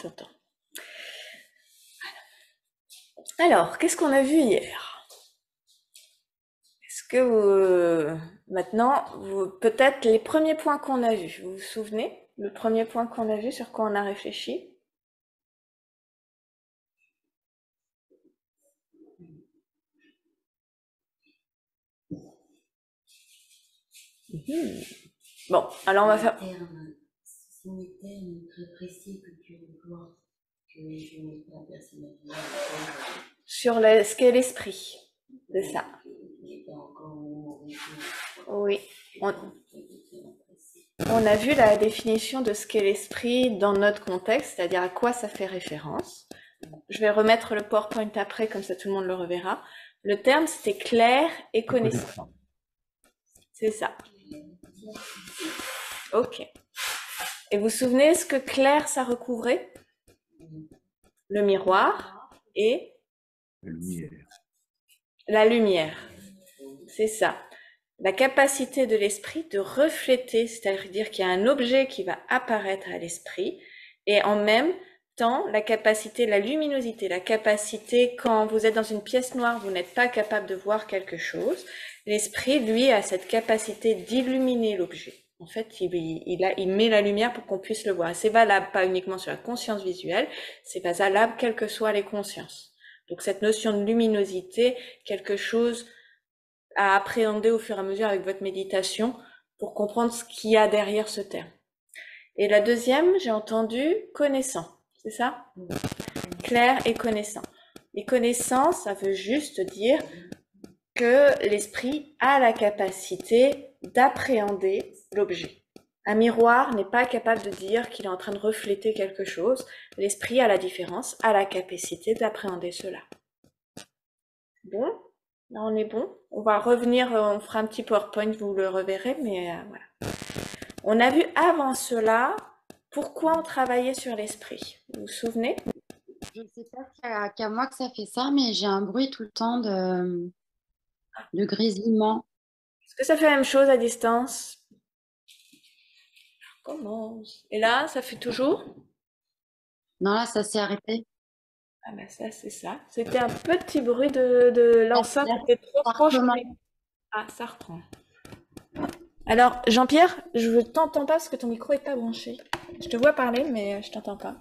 J'entends. Alors, qu'est-ce qu'on a vu hier? Est-ce que maintenant, peut-être les premiers points qu'on a vus, vous vous souvenez? Le premier point qu'on a vu, sur quoi on a réfléchi? Mhm. Bon, alors on va faire... Ce sont des termes très précis que tu emploies, que je n'ai pas personnellement. Sur ce qu'est l'esprit, c'est ça. Oui. On a vu la définition de ce qu'est l'esprit dans notre contexte, c'est-à-dire à quoi ça fait référence. Je vais remettre le PowerPoint après, comme ça tout le monde le reverra. Le terme, c'était clair et connaissant. C'est ça. Ok. Et vous vous souvenez ce que clair, ça recouvrait? Le miroir et La lumière. la lumière. C'est ça. La capacité de l'esprit de refléter, c'est-à-dire qu'il y a un objet qui va apparaître à l'esprit, et en même temps, la capacité, la luminosité, la capacité, quand vous êtes dans une pièce noire, vous n'êtes pas capable de voir quelque chose, l'esprit, lui, a cette capacité d'illuminer l'objet. En fait, il met la lumière pour qu'on puisse le voir. Et c'est valable pas uniquement sur la conscience visuelle, c'est valable quelles que soient les consciences. Donc cette notion de luminosité, quelque chose à appréhender au fur et à mesure avec votre méditation pour comprendre ce qu'il y a derrière ce terme. Et la deuxième, j'ai entendu connaissant, c'est ça? Clair et connaissant. Et connaissant, ça veut juste dire que l'esprit a la capacité d'appréhender l'objet. Un miroir n'est pas capable de dire qu'il est en train de refléter quelque chose. L'esprit, à la différence, a la capacité d'appréhender cela. Bon, là on est bon. On va revenir, on fera un petit PowerPoint, vous le reverrez, mais voilà. On a vu avant cela pourquoi on travaillait sur l'esprit. Vous vous souvenez? Je ne sais pas qu'à moi que ça fait ça, mais j'ai un bruit tout le temps de grésillement. Est-ce que ça fait la même chose à distance? Commence. Et là, ça fait toujours? Non, là, ça s'est arrêté. Ah ben ça, c'est ça. C'était un petit bruit de l'enceinte, Là, c'était trop ça proche. recommence. Ah, ça reprend. Alors, Jean-Pierre, je ne t'entends pas parce que ton micro est pas branché. Je te vois parler, mais je t'entends pas.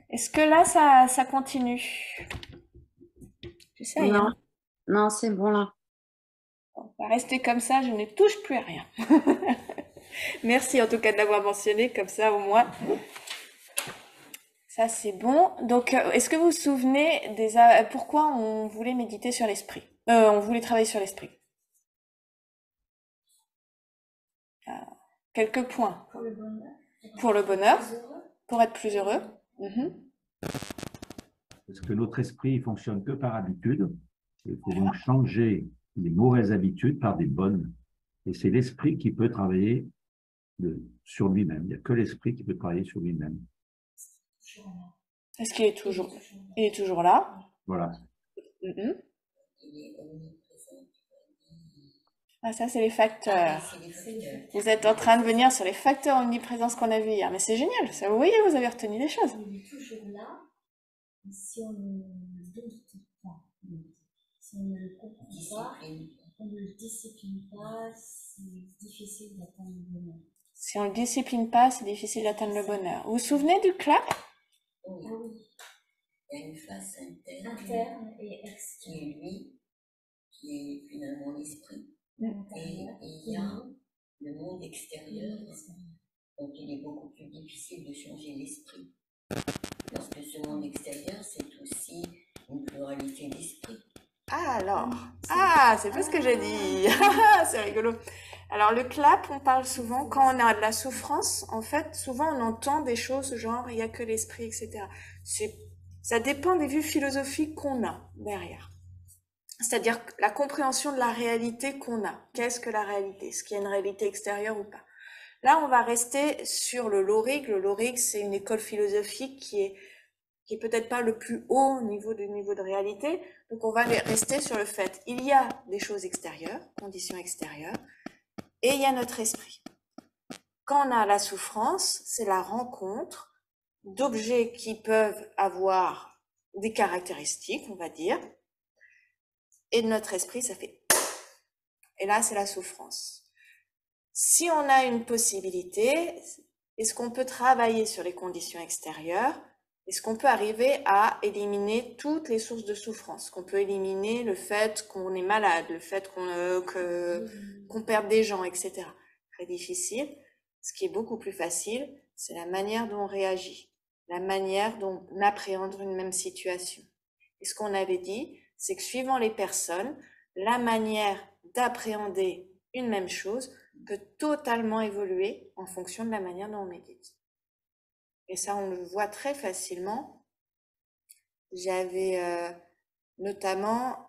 Est-ce que là, ça continue? J'essaye, Non, hein. non, c'est bon là. On va rester comme ça, je ne touche plus à rien. Merci en tout cas de l'avoir mentionné, comme ça au moins. Ça c'est bon. Donc, est-ce que vous vous souvenez pourquoi on voulait méditer sur l'esprit? On voulait travailler sur l'esprit. Quelques points. Pour le bonheur. Pour le bonheur, pour être plus heureux. Mhm. Parce que notre esprit ne fonctionne que par habitude. Il faut donc changer les mauvaises habitudes par des bonnes. Et c'est l'esprit qui peut travailler sur lui-même. Il n'y a que l'esprit qui peut travailler sur lui-même. Est-ce qu'il est toujours, il est toujours là? Voilà. Mhm. Ah, ça, c'est les facteurs. Vous êtes en train de venir sur les facteurs omniprésence qu'on a vu hier. Mais c'est génial. Ça, vous voyez, vous avez retenu des choses. Il est toujours là, si on ne doute pas, si on ne le comprend pas, on ne le discipline pas, c'est difficile d'atteindre le bonheur. Si on le discipline pas, c'est difficile d'atteindre le bonheur. Vous vous souvenez du clap? Oui. Ah oui. Il y a une face Interne et externe. qui est lui, qui est finalement l'esprit. Et il y a le monde extérieur. Donc il est beaucoup plus difficile de changer l'esprit. Parce que ce monde extérieur, c'est aussi une pluralité d'esprit. Ah alors, c'est pas ce que j'ai dit. C'est rigolo. Alors le clap, on parle souvent quand on a de la souffrance. En fait, souvent on entend des choses genre il y a que l'esprit, etc. Ça dépend des vues philosophiques qu'on a derrière. C'est-à-dire la compréhension de la réalité qu'on a. Qu'est-ce que la réalité? Est-ce qu'il y a une réalité extérieure ou pas? Là, on va rester sur le Lorig. Le Lorig, c'est une école philosophique qui est peut-être pas le plus haut niveau de réalité. Donc, on va rester sur le fait, il y a des choses extérieures, conditions extérieures, et il y a notre esprit. Quand on a la souffrance, c'est la rencontre d'objets qui peuvent avoir des caractéristiques, on va dire, et de notre esprit, ça fait... Et là, c'est la souffrance. Si on a une possibilité, est-ce qu'on peut travailler sur les conditions extérieures? Est-ce qu'on peut arriver à éliminer toutes les sources de souffrance? Qu'on peut éliminer le fait qu'on est malade, le fait qu'on perde des gens, etc. Très difficile. Ce qui est beaucoup plus facile, c'est la manière dont on réagit, la manière dont on appréhende une même situation. Et ce qu'on avait dit, c'est que suivant les personnes, la manière d'appréhender une même chose peut totalement évoluer en fonction de la manière dont on médite. Et ça, on le voit très facilement. J'avais notamment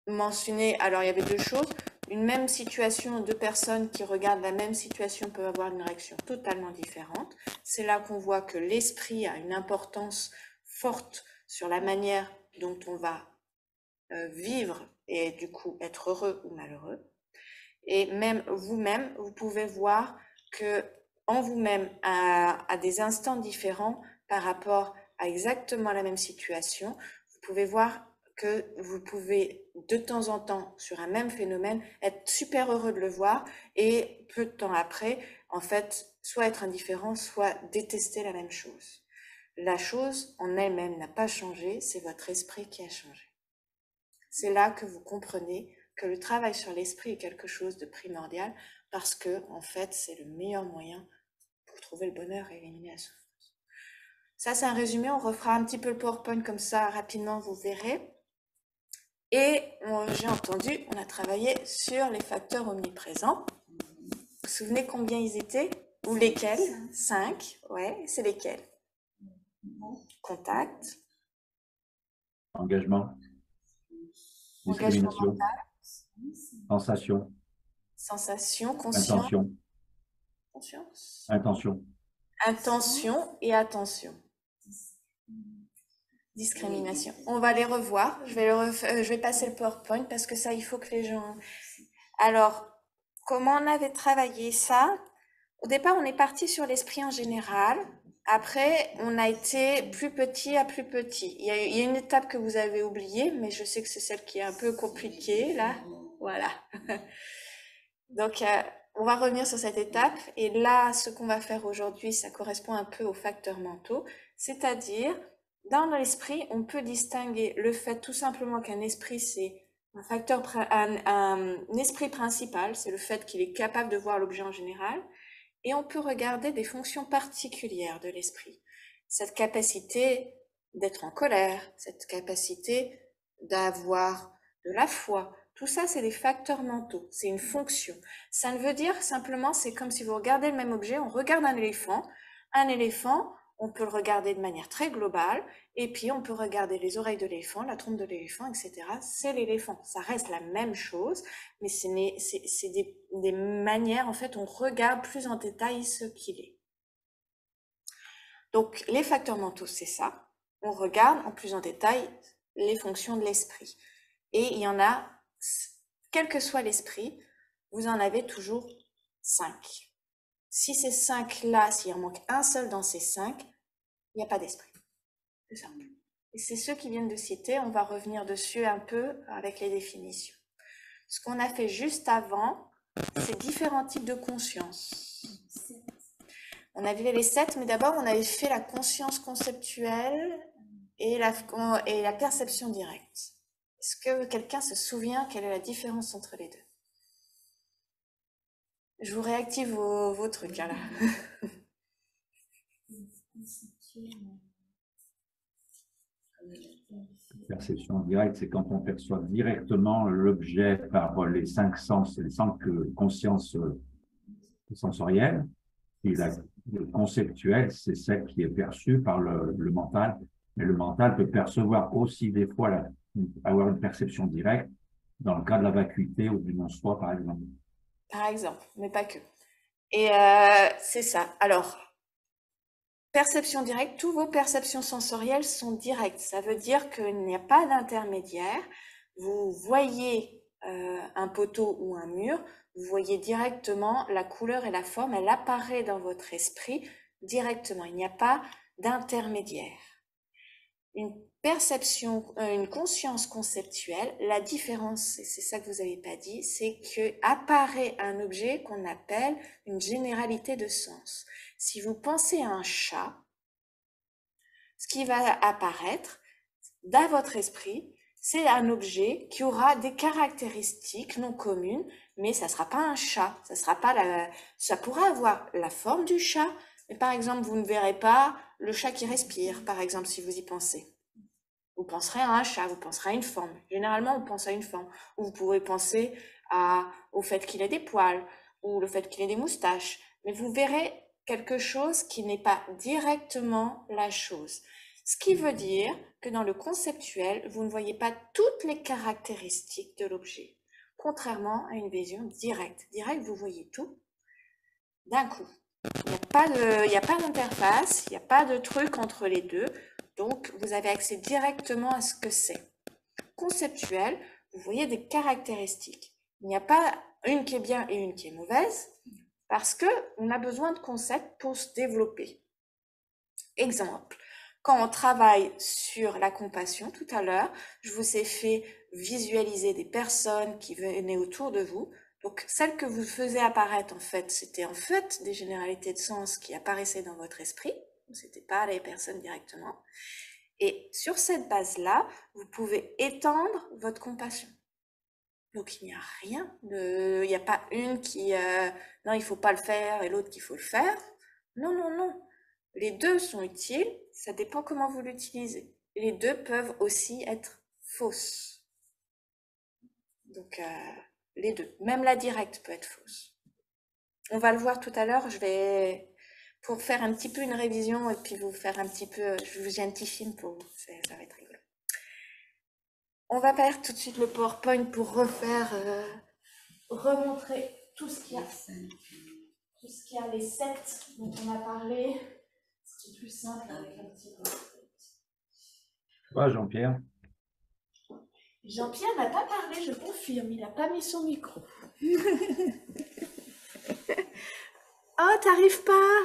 mentionné, alors il y avait deux choses, une même situation, deux personnes qui regardent la même situation peuvent avoir une réaction totalement différente. C'est là qu'on voit que l'esprit a une importance forte sur la manière dont on va vivre et du coup être heureux ou malheureux. Et même vous-même, vous pouvez voir que en vous-même, à des instants différents par rapport à exactement la même situation, vous pouvez voir que vous pouvez de temps en temps, sur un même phénomène, être super heureux de le voir et peu de temps après, en fait, soit être indifférent, soit détester la même chose. La chose en elle-même n'a pas changé, c'est votre esprit qui a changé. C'est là que vous comprenez que le travail sur l'esprit est quelque chose de primordial parce que, en fait, c'est le meilleur moyen pour trouver le bonheur et éliminer la souffrance. Ça, c'est un résumé. On refera un petit peu le PowerPoint comme ça rapidement, vous verrez. Et j'ai entendu, on a travaillé sur les facteurs omniprésents. Vous vous souvenez combien ils étaient? Ou lesquels? 5. Ouais, c'est lesquels? Contact. Engagement. Engagement Discrimination. mental. Sensation. Sensation, conscience. Intention. Conscience. Intention. Intention et attention. Discrimination. On va les revoir. Je vais passer le PowerPoint parce que ça, il faut que les gens... Alors, comment on avait travaillé ça? Au départ, on est parti sur l'esprit en général. Après, on a été plus petit à plus petit. Il y a une étape que vous avez oubliée, mais je sais que c'est celle qui est un peu compliquée, là. Voilà. Donc, on va revenir sur cette étape. Et là, ce qu'on va faire aujourd'hui, ça correspond un peu aux facteurs mentaux. C'est-à-dire, dans l'esprit, on peut distinguer le fait tout simplement qu'un esprit, c'est un esprit principal, c'est le fait qu'il est capable de voir l'objet en général. Et on peut regarder des fonctions particulières de l'esprit. Cette capacité d'être en colère, cette capacité d'avoir de la foi, tout ça, c'est des facteurs mentaux, c'est une fonction. Ça ne veut dire simplement, c'est comme si vous regardez le même objet, on regarde un éléphant, on peut le regarder de manière très globale, et puis on peut regarder les oreilles de l'éléphant, la trompe de l'éléphant, etc. C'est l'éléphant, ça reste la même chose, mais c'est des manières, en fait, on regarde plus en détail ce qu'il est. Donc, les facteurs mentaux, c'est ça. On regarde en plus en détail les fonctions de l'esprit. Et il y en a, quel que soit l'esprit, vous en avez toujours 5. Si ces 5-là, s'il en manque un seul dans ces 5, il n'y a pas d'esprit. C'est simple. Et c'est ceux qui viennent de citer, on va revenir dessus un peu avec les définitions. Ce qu'on a fait juste avant, c'est différents types de conscience. On avait les 7, mais d'abord on avait fait la conscience conceptuelle et la perception directe. Est-ce que quelqu'un se souvient quelle est la différence entre les deux? Je vous réactive vos trucs là. Perception directe, c'est quand on perçoit directement l'objet par les 5 sens, les 5 consciences sensorielles. Et le conceptuel, c'est celle qui est perçue par le mental. Mais le mental peut percevoir aussi des fois, avoir une perception directe dans le cas de la vacuité ou du non-soi, par exemple. Par exemple, mais pas que. Et c'est ça. Alors, perception directe, toutes vos perceptions sensorielles sont directes. Ça veut dire qu'il n'y a pas d'intermédiaire. Vous voyez un poteau ou un mur, vous voyez directement la couleur et la forme, elle apparaît dans votre esprit directement. Il n'y a pas d'intermédiaire. Une perception, une conscience conceptuelle, la différence, et c'est ça que vous n'avez pas dit, c'est que apparaît un objet qu'on appelle une généralité de sens. Si vous pensez à un chat, ce qui va apparaître dans votre esprit, c'est un objet qui aura des caractéristiques non communes, mais ça sera pas un chat, ça pourra avoir la forme du chat, mais par exemple, vous ne verrez pas le chat qui respire, par exemple, si vous y pensez. Vous penserez à un chat, vous penserez à une forme. Généralement, on pense à une forme. Ou vous pourrez penser au fait qu'il ait des poils, ou le fait qu'il ait des moustaches. Mais vous verrez quelque chose qui n'est pas directement la chose. Ce qui veut dire que dans le conceptuel, vous ne voyez pas toutes les caractéristiques de l'objet. Contrairement à une vision directe. Direct, vous voyez tout d'un coup. Il n'y a pas d'interface, il n'y a pas de truc entre les deux. Donc, vous avez accès directement à ce que c'est. Conceptuel, vous voyez des caractéristiques. Il n'y a pas une qui est bien et une qui est mauvaise, parce que on a besoin de concepts pour se développer. Exemple, quand on travaille sur la compassion, tout à l'heure, je vous ai fait visualiser des personnes qui venaient autour de vous. Donc, celles que vous faisiez apparaître, en fait, c'était en fait des généralités de sens qui apparaissaient dans votre esprit. C'était pas les personnes directement. Et sur cette base-là, vous pouvez étendre votre compassion. Donc, il n'y a rien de, il n'y a pas une qui, non, il faut pas le faire et l'autre qu'il faut le faire. Non, non, non. Les deux sont utiles. Ça dépend comment vous l'utilisez. Les deux peuvent aussi être fausses. Donc, les deux. Même la directe peut être fausse. On va le voir tout à l'heure. Je vais, pour faire un petit peu une révision et puis vous faire un petit peu, j'ai un petit film pour vous, ça va être rigolo. On va faire tout de suite le PowerPoint pour refaire, remontrer tout ce qu'il y a. Tout ce qu'il y a, les 7 dont on a parlé. C'est plus simple avec un petit PowerPoint. Toi, Jean-Pierre? Jean-Pierre n'a pas parlé, je confirme, il n'a pas mis son micro. Oh, t'arrives pas?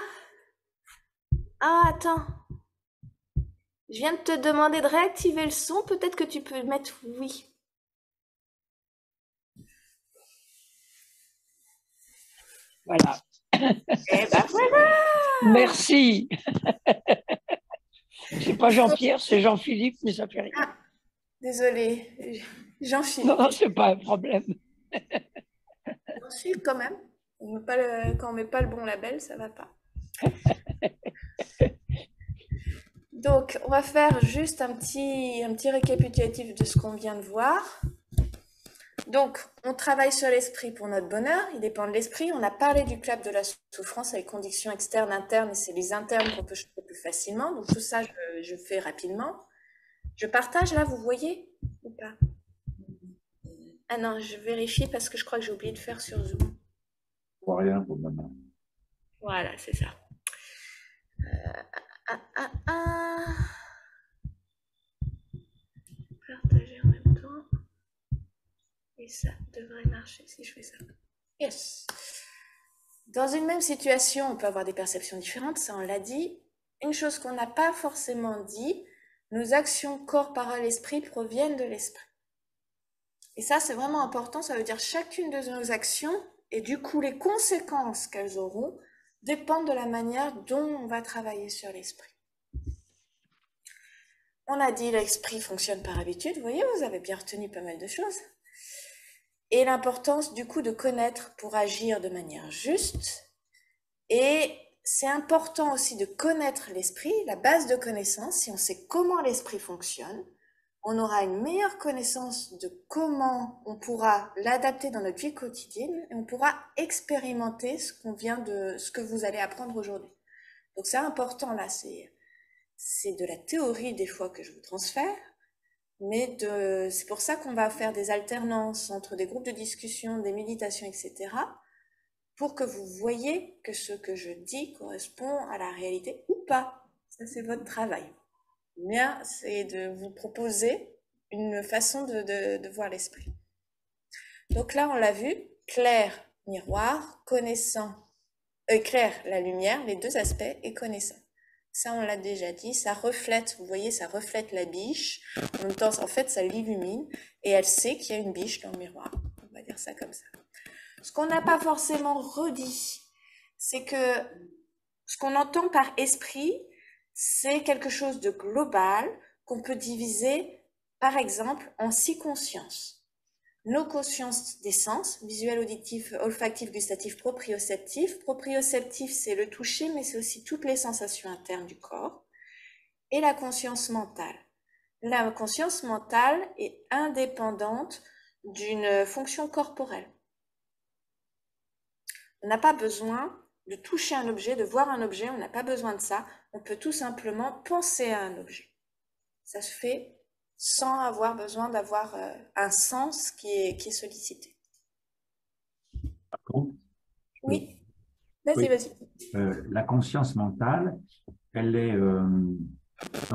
Ah, attends. Je viens de te demander de réactiver le son, peut-être que tu peux mettre oui. Voilà. Eh ben voilà! Merci. C'est pas Jean-Pierre, c'est Jean-Philippe, mais ça fait rien. Ah, désolé, Jean-Philippe. Non, c'est pas un problème. Jean-Philippe quand même. Quand on met pas le bon label, ça va pas. Donc, on va faire juste un petit récapitulatif de ce qu'on vient de voir. Donc, on travaille sur l'esprit pour notre bonheur, il dépend de l'esprit. On a parlé du club de la souffrance avec conditions externes, internes, et c'est les internes qu'on peut changer plus facilement. Donc, tout ça, je fais rapidement. Je partage là, vous voyez ou pas? Ah non, je vérifie parce que je crois que j'ai oublié de faire sur Zoom. Je vois rien pour le moment. Voilà, c'est ça. Partager en même temps. Et ça devrait marcher si je fais ça. Yes. Dans une même situation, on peut avoir des perceptions différentes, ça on l'a dit. Une chose qu'on n'a pas forcément dit, nos actions corps, parole, esprit proviennent de l'esprit. Et ça, c'est vraiment important, ça veut dire chacune de nos actions, et du coup, les conséquences qu'elles auront dépendent de la manière dont on va travailler sur l'esprit. On a dit l'esprit fonctionne par habitude, vous voyez, vous avez bien retenu pas mal de choses. Et l'importance du coup de connaître pour agir de manière juste. Et c'est important aussi de connaître l'esprit, la base de connaissance. Si on sait comment l'esprit fonctionne, on aura une meilleure connaissance de comment on pourra l'adapter dans notre vie quotidienne et on pourra expérimenter ce que vous allez apprendre aujourd'hui. Donc c'est important là, c'est de la théorie des fois que je vous transfère, mais c'est pour ça qu'on va faire des alternances entre des groupes de discussion, des méditations, etc., pour que vous voyez que ce que je dis correspond à la réalité ou pas. Ça, c'est votre travail. Le mien, c'est de vous proposer une façon de voir l'esprit. Donc là, on l'a vu, clair, miroir, connaissant, clair, la lumière, les deux aspects, et connaissant. Ça, on l'a déjà dit, ça reflète, vous voyez, ça reflète la biche. En même temps, en fait, ça l'illumine et elle sait qu'il y a une biche dans le miroir. On va dire ça comme ça. Ce qu'on n'a pas forcément redit, c'est que ce qu'on entend par esprit, c'est quelque chose de global qu'on peut diviser, par exemple, en 6 consciences. Nos consciences des sens, visuel, auditif, olfactif, gustatif, proprioceptif. Proprioceptif, c'est le toucher, mais c'est aussi toutes les sensations internes du corps. Et la conscience mentale. La conscience mentale est indépendante d'une fonction corporelle. On n'a pas besoin de toucher un objet, de voir un objet, on n'a pas besoin de ça. On peut tout simplement penser à un objet. Ça se fait sans avoir besoin d'avoir un sens qui est sollicité. Par contre, Oui, vas-y, oui, vas-y. la conscience mentale, elle est, on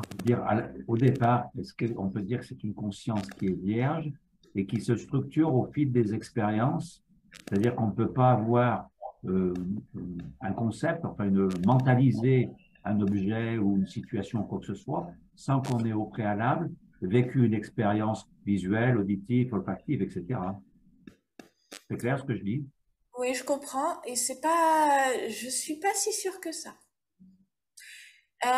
peut dire, au départ, est-ce qu'on peut dire que c'est une conscience qui est vierge et qui se structure au fil des expériences? C'est-à-dire qu'on ne peut pas avoir un concept, enfin, mentaliser un objet ou une situation, quoi que ce soit, sans qu'on ait au préalable vécu une expérience visuelle, auditive, olfactive, etc. C'est clair ce que je dis? Oui, je comprends, et c'est pas, je suis pas si sûre que ça. Il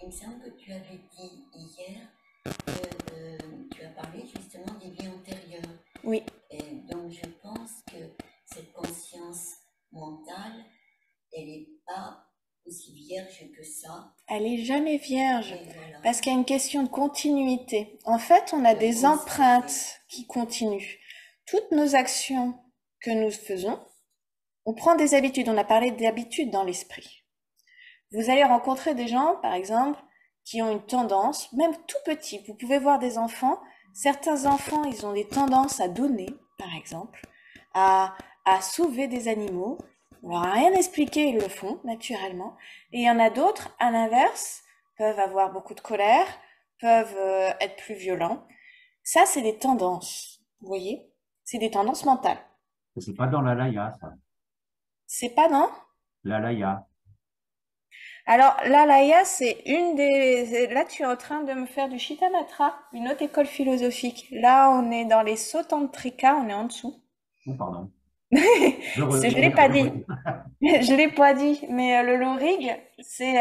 me semble que tu avais dit hier que tu as parlé justement des vies antérieures. Oui. Et donc je pense que cette conscience mentale, elle n'est pas aussi vierge que ça. Elle est jamais vierge, Voilà. parce qu'il y a une question de continuité. En fait, on a des empreintes qui continuent. Toutes nos actions que nous faisons, on prend des habitudes. On a parlé d'habitudes dans l'esprit. Vous allez rencontrer des gens, par exemple, qui ont une tendance, même tout petit. Vous pouvez voir des enfants. Certains enfants, ils ont des tendances à donner, par exemple, à sauver des animaux. On leur a rien expliqué, ils le font naturellement. Et il y en a d'autres, à l'inverse, peuvent avoir beaucoup de colère, peuvent être plus violents. Ça, c'est des tendances, vous voyez? C'est des tendances mentales. C'est pas dans la laya, ça. C'est pas, non? La laya. Alors, l'alaya, c'est une des... Là, tu es en train de me faire du Shitamatra, une autre école philosophique. Là, on est dans les Sotantrika, on est en dessous. Oh, pardon. Je l'ai pas dit. Je l'ai pas dit, mais le lorig, c'est...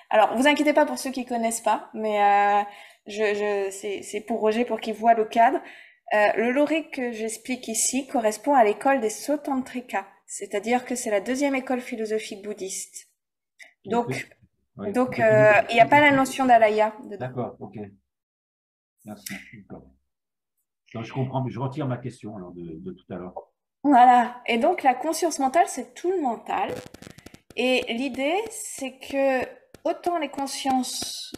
Alors, vous inquiétez pas pour ceux qui connaissent pas, mais c'est pour Roger, pour qu'il voit le cadre. Le lorig que j'explique ici correspond à l'école des Sotantrika, c'est-à-dire que c'est la deuxième école philosophique bouddhiste. Donc, oui. il n'y a pas la notion d'alaya dedans. D'accord, ok. Merci. Donc, je comprends, mais je retire ma question alors, de tout à l'heure. Voilà. Et donc, la conscience mentale, c'est tout le mental. Et l'idée, c'est que autant les consciences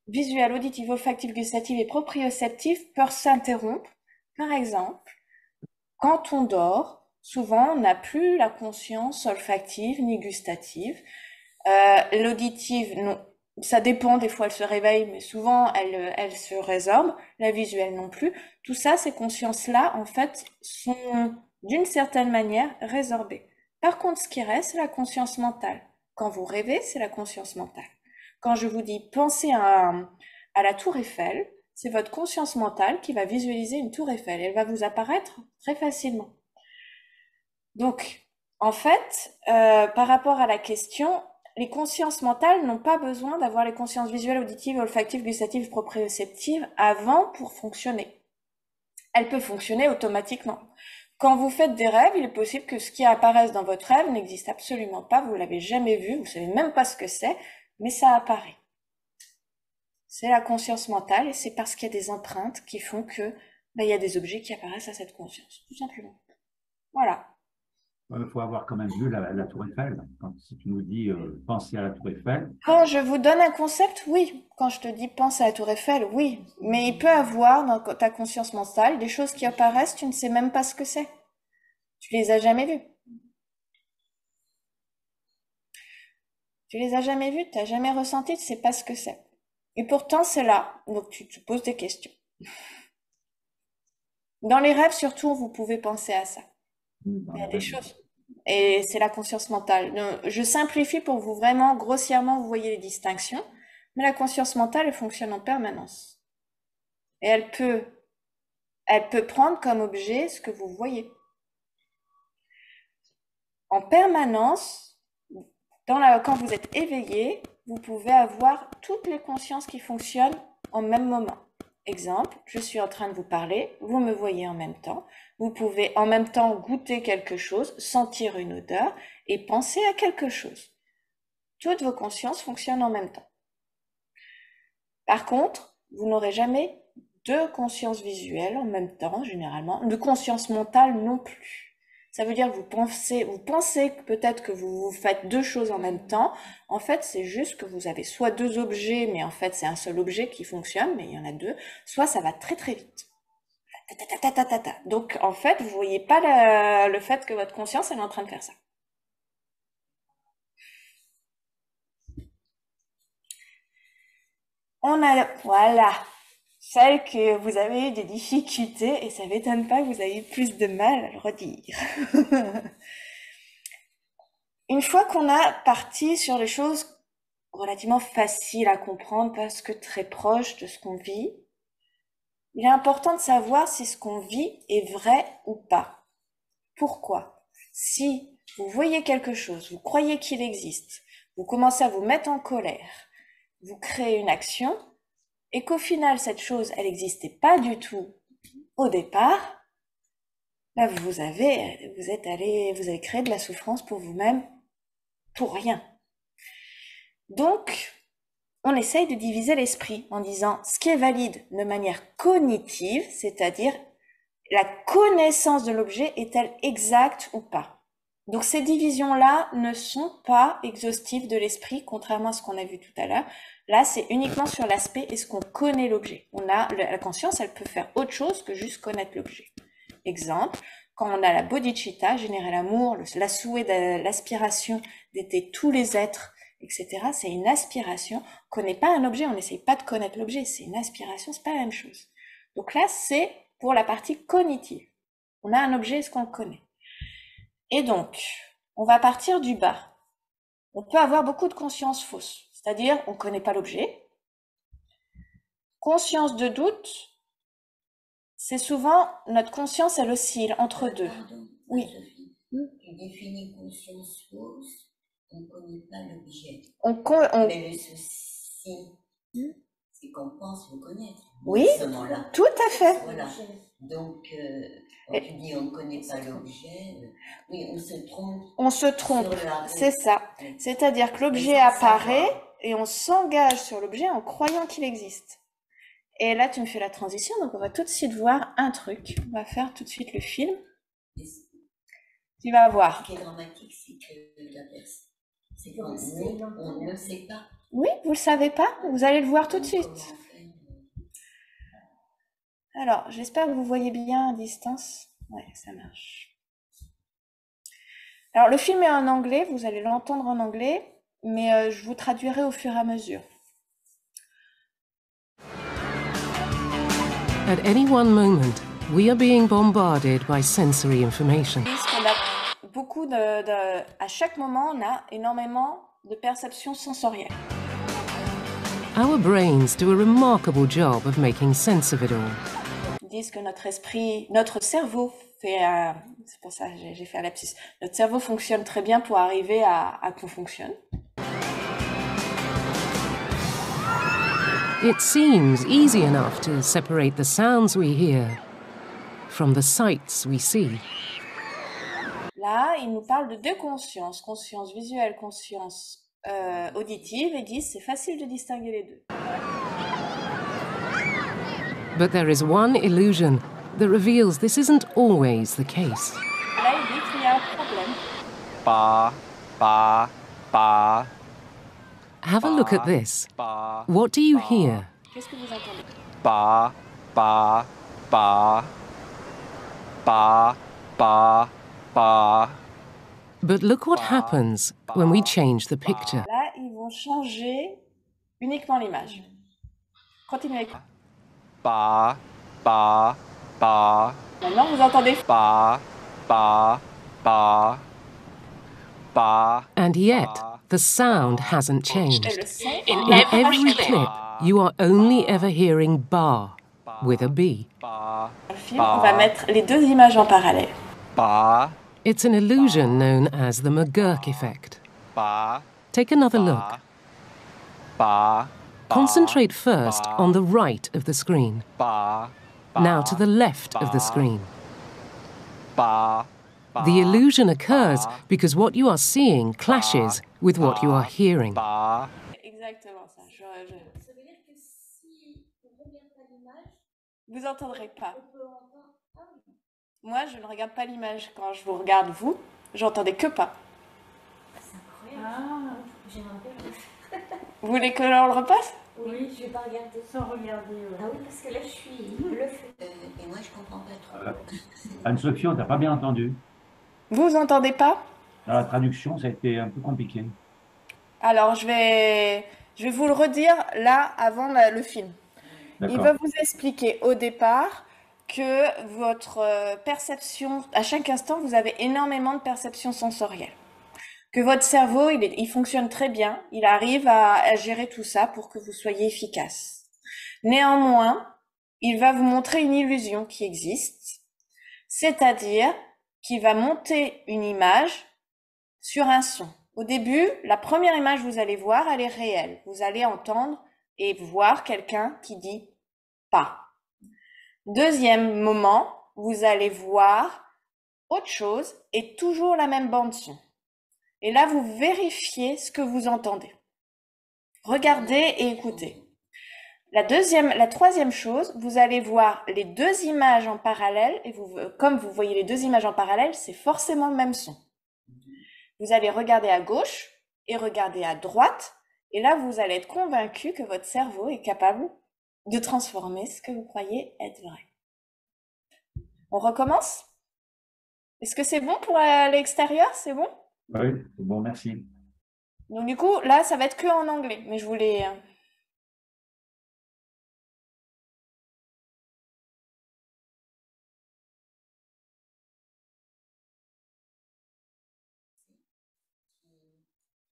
visuelles, auditives, olfactives, gustatives et proprioceptives peuvent s'interrompre. Par exemple, quand on dort, souvent, on n'a plus la conscience olfactive ni gustative. L'auditive, non. Ça dépend, des fois elle se réveille, mais souvent elle se résorbe. La visuelle non plus. Tout ça, ces consciences-là, en fait, sont d'une certaine manière résorbées. Par contre, ce qui reste, c'est la conscience mentale. Quand vous rêvez, c'est la conscience mentale. Quand je vous dis pensez à la tour Eiffel, c'est votre conscience mentale qui va visualiser une tour Eiffel. Elle va vous apparaître très facilement. Donc, en fait, par rapport à la question, les consciences mentales n'ont pas besoin d'avoir les consciences visuelles, auditives, olfactives, gustatives, proprioceptives avant pour fonctionner. Elles peuvent fonctionner automatiquement. Quand vous faites des rêves, il est possible que ce qui apparaisse dans votre rêve n'existe absolument pas, vous l'avez jamais vu, vous savez même pas ce que c'est, mais ça apparaît. C'est la conscience mentale et c'est parce qu'il y a des empreintes qui font que il y a des objets qui apparaissent à cette conscience, tout simplement. Voilà. Il faut avoir quand même vu la tour Eiffel. Quand si tu nous dis penser à la tour Eiffel. Quand je vous donne un concept, oui. Quand je te dis pense à la tour Eiffel, oui. Mais il peut avoir dans ta conscience mentale des choses qui apparaissent, tu ne sais même pas ce que c'est. Tu les as jamais vues. Tu les as jamais vues, tu n'as jamais ressenti, tu ne sais pas ce que c'est. Et pourtant, c'est là. Donc tu te poses des questions. Dans les rêves, surtout, vous pouvez penser à ça. Dans Il y a les des rêves. choses. Et c'est la conscience mentale. Je simplifie pour vous vraiment, grossièrement, vous voyez les distinctions. Mais la conscience mentale, elle fonctionne en permanence. Et elle peut prendre comme objet ce que vous voyez. En permanence, quand vous êtes éveillé, vous pouvez avoir toutes les consciences qui fonctionnent en même moment. Exemple, je suis en train de vous parler, vous me voyez en même temps. Vous pouvez en même temps goûter quelque chose, sentir une odeur et penser à quelque chose. Toutes vos consciences fonctionnent en même temps. Par contre, vous n'aurez jamais deux consciences visuelles en même temps, généralement, de conscience mentale non plus. Ça veut dire que vous pensez peut-être que vous faites deux choses en même temps. En fait, c'est juste que vous avez soit deux objets, mais en fait, c'est un seul objet qui fonctionne, mais il y en a deux. Soit ça va très très vite. Donc, en fait, vous voyez pas le fait que votre conscience, elle est en train de faire ça. Voilà, celle que vous avez eu des difficultés, et ça m'étonne pas que vous ayez plus de mal à le redire. Une fois qu'on a parti sur les choses relativement faciles à comprendre parce que très proches de ce qu'on vit, il est important de savoir si ce qu'on vit est vrai ou pas. Pourquoi? Si vous voyez quelque chose, vous croyez qu'il existe, vous commencez à vous mettre en colère, vous créez une action, et qu'au final, cette chose, elle n'existait pas du tout au départ, là, vous avez créé de la souffrance pour vous-même, pour rien. Donc, on essaye de diviser l'esprit en disant ce qui est valide de manière cognitive, c'est-à-dire la connaissance de l'objet est-elle exacte ou pas. Donc ces divisions-là ne sont pas exhaustives de l'esprit, contrairement à ce qu'on a vu tout à l'heure. Là, c'est uniquement sur l'aspect est-ce qu'on connaît l'objet. La conscience, elle peut faire autre chose que juste connaître l'objet. Exemple, quand on a la bodhicitta, générer l'amour, l'aspiration d'aider tous les êtres, etc. C'est une aspiration. On connaît pas un objet, on n'essaye pas de connaître l'objet. C'est une aspiration, c'est pas la même chose. Donc là, c'est pour la partie cognitive. On a un objet, est-ce qu'on le connaît? Et donc, on va partir du bas. On peut avoir beaucoup de conscience fausse, c'est-à-dire on ne connaît pas l'objet. Conscience de doute, c'est souvent notre conscience, elle oscille entre deux. Pardon, oui. Sophie, tu définis conscience fausse, on ne connaît pas l'objet. Mais le souci, c'est qu'on pense le connaître. Oui, tout à fait. Voilà. Donc, quand tu dis on ne connaît pas l'objet, oui, on se trompe. On se trompe, c'est ça. C'est-à-dire que l'objet apparaît et on s'engage sur l'objet en croyant qu'il existe. Et là, tu me fais la transition, donc on va tout de suite voir un truc. On va faire tout de suite le film. Tu vas voir. Ce qui est dramatique, c'est que la personne, c'est qu'on ne le sait pas. Oui, vous ne le savez pas, vous allez le voir tout de suite. Alors, j'espère que vous voyez bien à distance. Ouais, ça marche. Alors, le film est en anglais, vous allez l'entendre en anglais, mais je vous traduirai au fur et à mesure. At any one moment, we are being bombarded by sensory information. À chaque moment, on a énormément de perceptions sensorielles. Our brains do a remarkable job of making sense of it all. Ils disent que notre cerveau c'est pour ça que j'ai fait un lapsus. Notre cerveau fonctionne très bien pour arriver à qu'on fonctionne. It seems easy enough to separate the sounds we hear from the sights we see. Là, il nous parle de deux consciences, conscience visuelle, conscience auditive, et disent c'est facile de distinguer les deux. But there is one illusion that reveals this isn't always the case. Là, il dit qu'il y a un problème. Have a look at this. What do you hear? Qu'est-ce que vous entendez? But look what happens when we change the picture. Là, ils vont changer uniquement l'image. Continuez. Maintenant, vous entendez ba, ba, ba, ba. And yet, the sound hasn't et changed. le son. In every clip, you are only ever hearing bar with a B. Ba, Dans le film, on va mettre les deux images en parallèle. ba, It's an illusion known as the McGurk effect. ba, Take another look. ba, Concentrate first on the right of the screen. ba, Now to the left of the screen. ba, The illusion occurs because what you are seeing clashes with what you are hearing. ba. Exactement ça. Ça veut dire que si on ne regarde pas l'image, Vous entendrez pas. on peut entendre. Ah oui, Moi, je ne regarde pas l'image. Quand je vous regarde, vous, j'entendais que pas. c'est incroyable. J'aimerais bien le faire. Vous voulez que l'on le repasse? Oui, je vais pas regarder. Sans regarder. Ah oui, parce que là, je suis bluffée. Et moi, je comprends pas trop. Anne-Sophie, on t'a pas bien entendu. Vous entendez pas? Dans la traduction, ça a été un peu compliqué. Alors, je vais vous le redire là avant le film. Il D'accord. va vous expliquer au départ que votre perception, à chaque instant, vous avez énormément de perceptions sensorielles. Que votre cerveau, il fonctionne très bien, il arrive à gérer tout ça pour que vous soyez efficace. Néanmoins, il va vous montrer une illusion qui existe, c'est-à-dire qu'il va monter une image sur un son. Au début, la première image que vous allez voir, elle est réelle. Vous allez entendre et voir quelqu'un qui dit pas. Deuxième moment, vous allez voir autre chose et toujours la même bande son. Et là, vous vérifiez ce que vous entendez. Regardez et écoutez. La troisième chose, vous allez voir les deux images en parallèle et comme vous voyez les deux images en parallèle, c'est forcément le même son. Vous allez regarder à gauche et regarder à droite et là, vous allez être convaincu que votre cerveau est capable de transformer ce que vous croyez être vrai. On recommence? Est-ce que c'est bon pour l'extérieur? C'est bon? Oui, c'est bon, merci. Donc du coup, là, ça va être que en anglais, mais je voulais...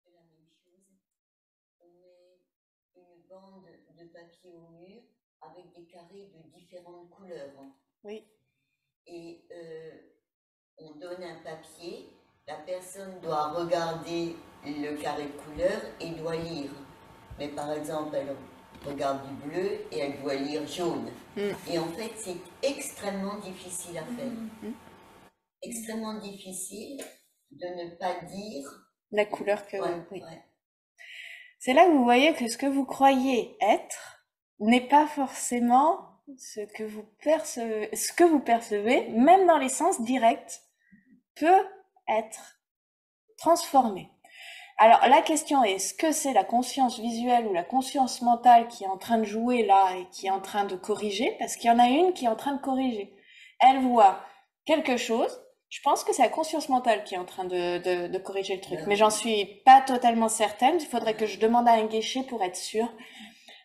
La même chose. On met une bande de papier au mur avec des carrés de différentes couleurs. Oui. Et on donne un papier, la personne doit regarder le carré de couleur et doit lire. Mais par exemple, elle regarde du bleu et elle doit lire jaune. Et en fait, c'est extrêmement difficile à faire. Extrêmement difficile de ne pas dire La couleur que... ouais, oui. ouais. C'est là que vous voyez que ce que vous croyez être n'est pas forcément ce que vous percevez, même dans les sens directs, peut être transformé. Alors la question est, est-ce que c'est la conscience visuelle ou la conscience mentale qui est en train de jouer là et qui est en train de corriger? Parce qu'il y en a une qui est en train de corriger. Elle voit quelque chose. Je pense que c'est la conscience mentale qui est en train de corriger le truc, mais j'en suis pas totalement certaine. Il faudrait que je demande à un guichet pour être sûre.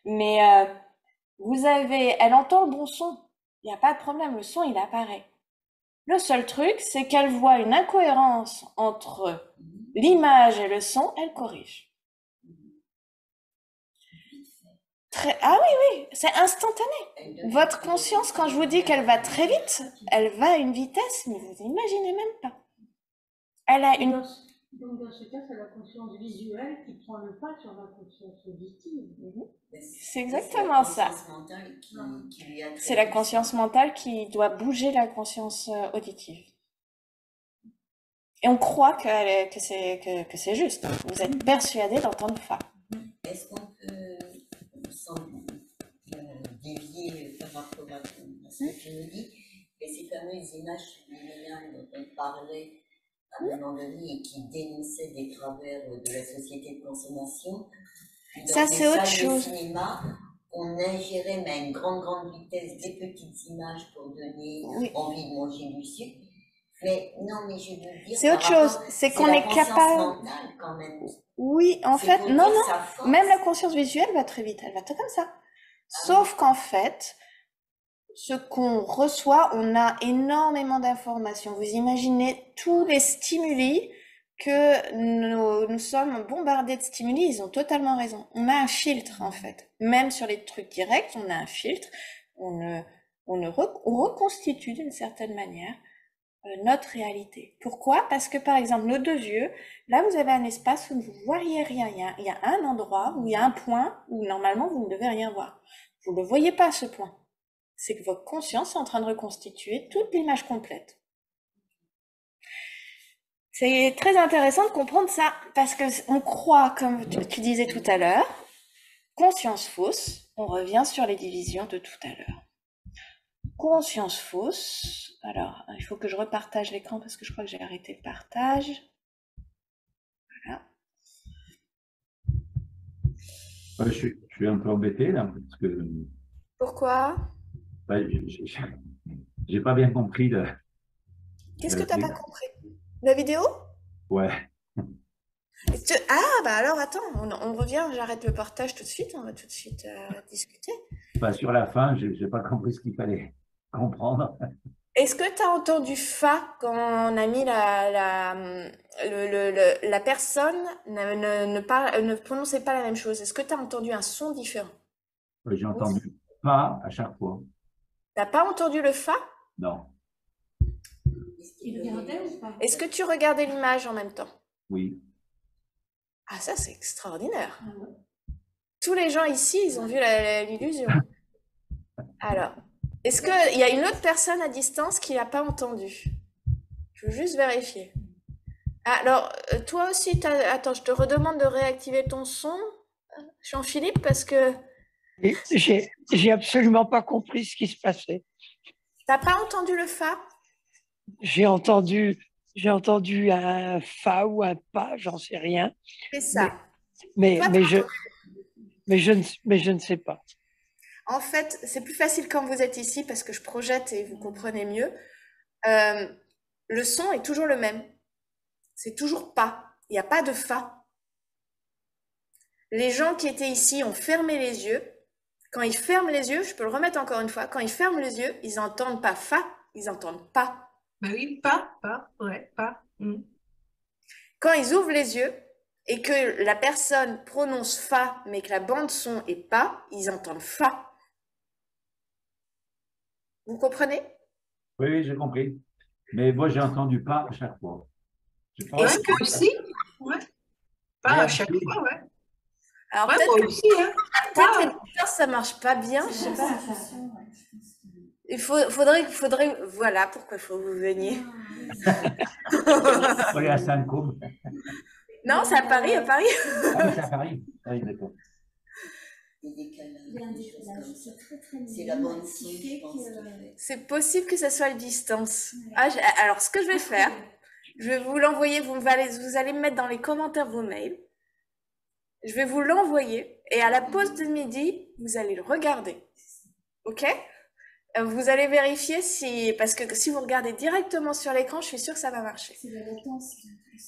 Mais elle entend le bon son. Il n'y a pas de problème, le son, il apparaît. Le seul truc, c'est qu'elle voit une incohérence entre l'image et le son, elle corrige. Ah oui, c'est instantané. Votre conscience, quand je vous dis qu'elle va très vite, elle va à une vitesse, mais vous imaginez même pas. Elle a une... Donc dans ce cas, c'est la conscience visuelle qui prend le pas sur la conscience auditive. C'est exactement ça. C'est la conscience mentale qui doit bouger la conscience auditive. Et on croit que c'est juste. Vous êtes persuadé d'entendre ça. Est-ce qu'on peut, sans dévier par rapport à ce que tu nous dis, mais ces fameuses images subliminales dont on parlait à un moment donné et qui dénonçaient des travers de la société de consommation, ça c'est autre chose. Dans le cinéma, on ingérait mais à une grande vitesse des petites images pour donner envie de manger du sucre. Mais non, mais je veux dire, c'est autre chose, c'est qu'on est capable. Quand même. Oui, en fait, non, même la conscience visuelle va très vite, elle va tout comme ça. Sauf qu'en fait, ce qu'on reçoit, on a énormément d'informations. Vous imaginez tous les stimuli que nous sommes bombardés de stimuli, ils ont totalement raison. On a un filtre en fait. Même sur les trucs directs, on a un filtre. On reconstitue d'une certaine manière notre réalité. Pourquoi? Parce que par exemple, nos deux yeux, là vous avez un espace où vous ne voyez rien. Il y a un endroit où il y a un point où normalement vous ne devez rien voir. Vous ne le voyez pas ce point. C'est que votre conscience est en train de reconstituer toute l'image complète. C'est très intéressant de comprendre ça, parce qu'on croit, comme tu disais tout à l'heure, conscience fausse, on revient sur les divisions de tout à l'heure. Conscience fausse, alors il faut que je repartage l'écran parce que je crois que j'ai arrêté le partage. Voilà. Je suis un peu embêté là, parce que Pourquoi? j'ai pas bien compris. Qu'est-ce que tu n'as pas compris? La vidéo? Ouais. Ah, bah alors attends, on revient, j'arrête le partage tout de suite, on va tout de suite discuter. Sur la fin, j'ai pas compris ce qu'il fallait comprendre. Est-ce que tu as entendu fa quand on a mis la personne ne prononçait pas la même chose? Est-ce que tu as entendu un son différent? J'ai entendu pas à chaque fois. T'as pas entendu le fa? Non. Il regardait ou pas? Est-ce que tu regardais l'image en même temps? Oui. Ah, ça c'est extraordinaire. Ah ouais. Tous les gens ici, ils ont vu l'illusion. Alors, est-ce qu'il y a une autre personne à distance qui l'a pas entendu? Je veux juste vérifier. Alors, toi aussi, attends, je te redemande de réactiver ton son, Jean-Philippe, parce que Et j'ai absolument pas compris ce qui se passait. t'as pas entendu le fa? J'ai entendu un fa ou un pas, j'en sais rien. C'est ça. Mais Toi, je ne sais pas. En fait, c'est plus facile quand vous êtes ici parce que je projette et vous comprenez mieux. Le son est toujours le même. C'est toujours pas. Il n'y a pas de fa. Les gens qui étaient ici ont fermé les yeux. Quand ils ferment les yeux, je peux le remettre encore une fois, quand ils ferment les yeux, ils n'entendent pas fa, ils entendent pas. Bah oui, pas, ouais, pas. Quand ils ouvrent les yeux et que la personne prononce fa, mais que la bande son est pas, ils entendent fa. Vous comprenez? Oui, j'ai compris. Mais moi, j'ai entendu pas à chaque fois. Moi aussi, ouais. Pas à chaque fois, ouais. Alors ouais, peut-être moi aussi, hein. peut-être les moteurs, ça marche pas bien, je sais pas. Il faudrait, voilà pourquoi il faut que vous veniez. Oui, à Saint-Côme. Non, c'est à Paris, à Paris. Ah oui, c'est à Paris. Oui, d'accord. C'est la bande son, je pense. C'est possible que ça soit à distance. Ah, alors, ce que je vais faire, je vais vous l'envoyer, vous allez me mettre dans les commentaires vos mails. Je vais vous l'envoyer et à la pause de midi, vous allez le regarder. Ok? Vous allez vérifier parce que si vous regardez directement sur l'écran, je suis sûre que ça va marcher. C'est la latence.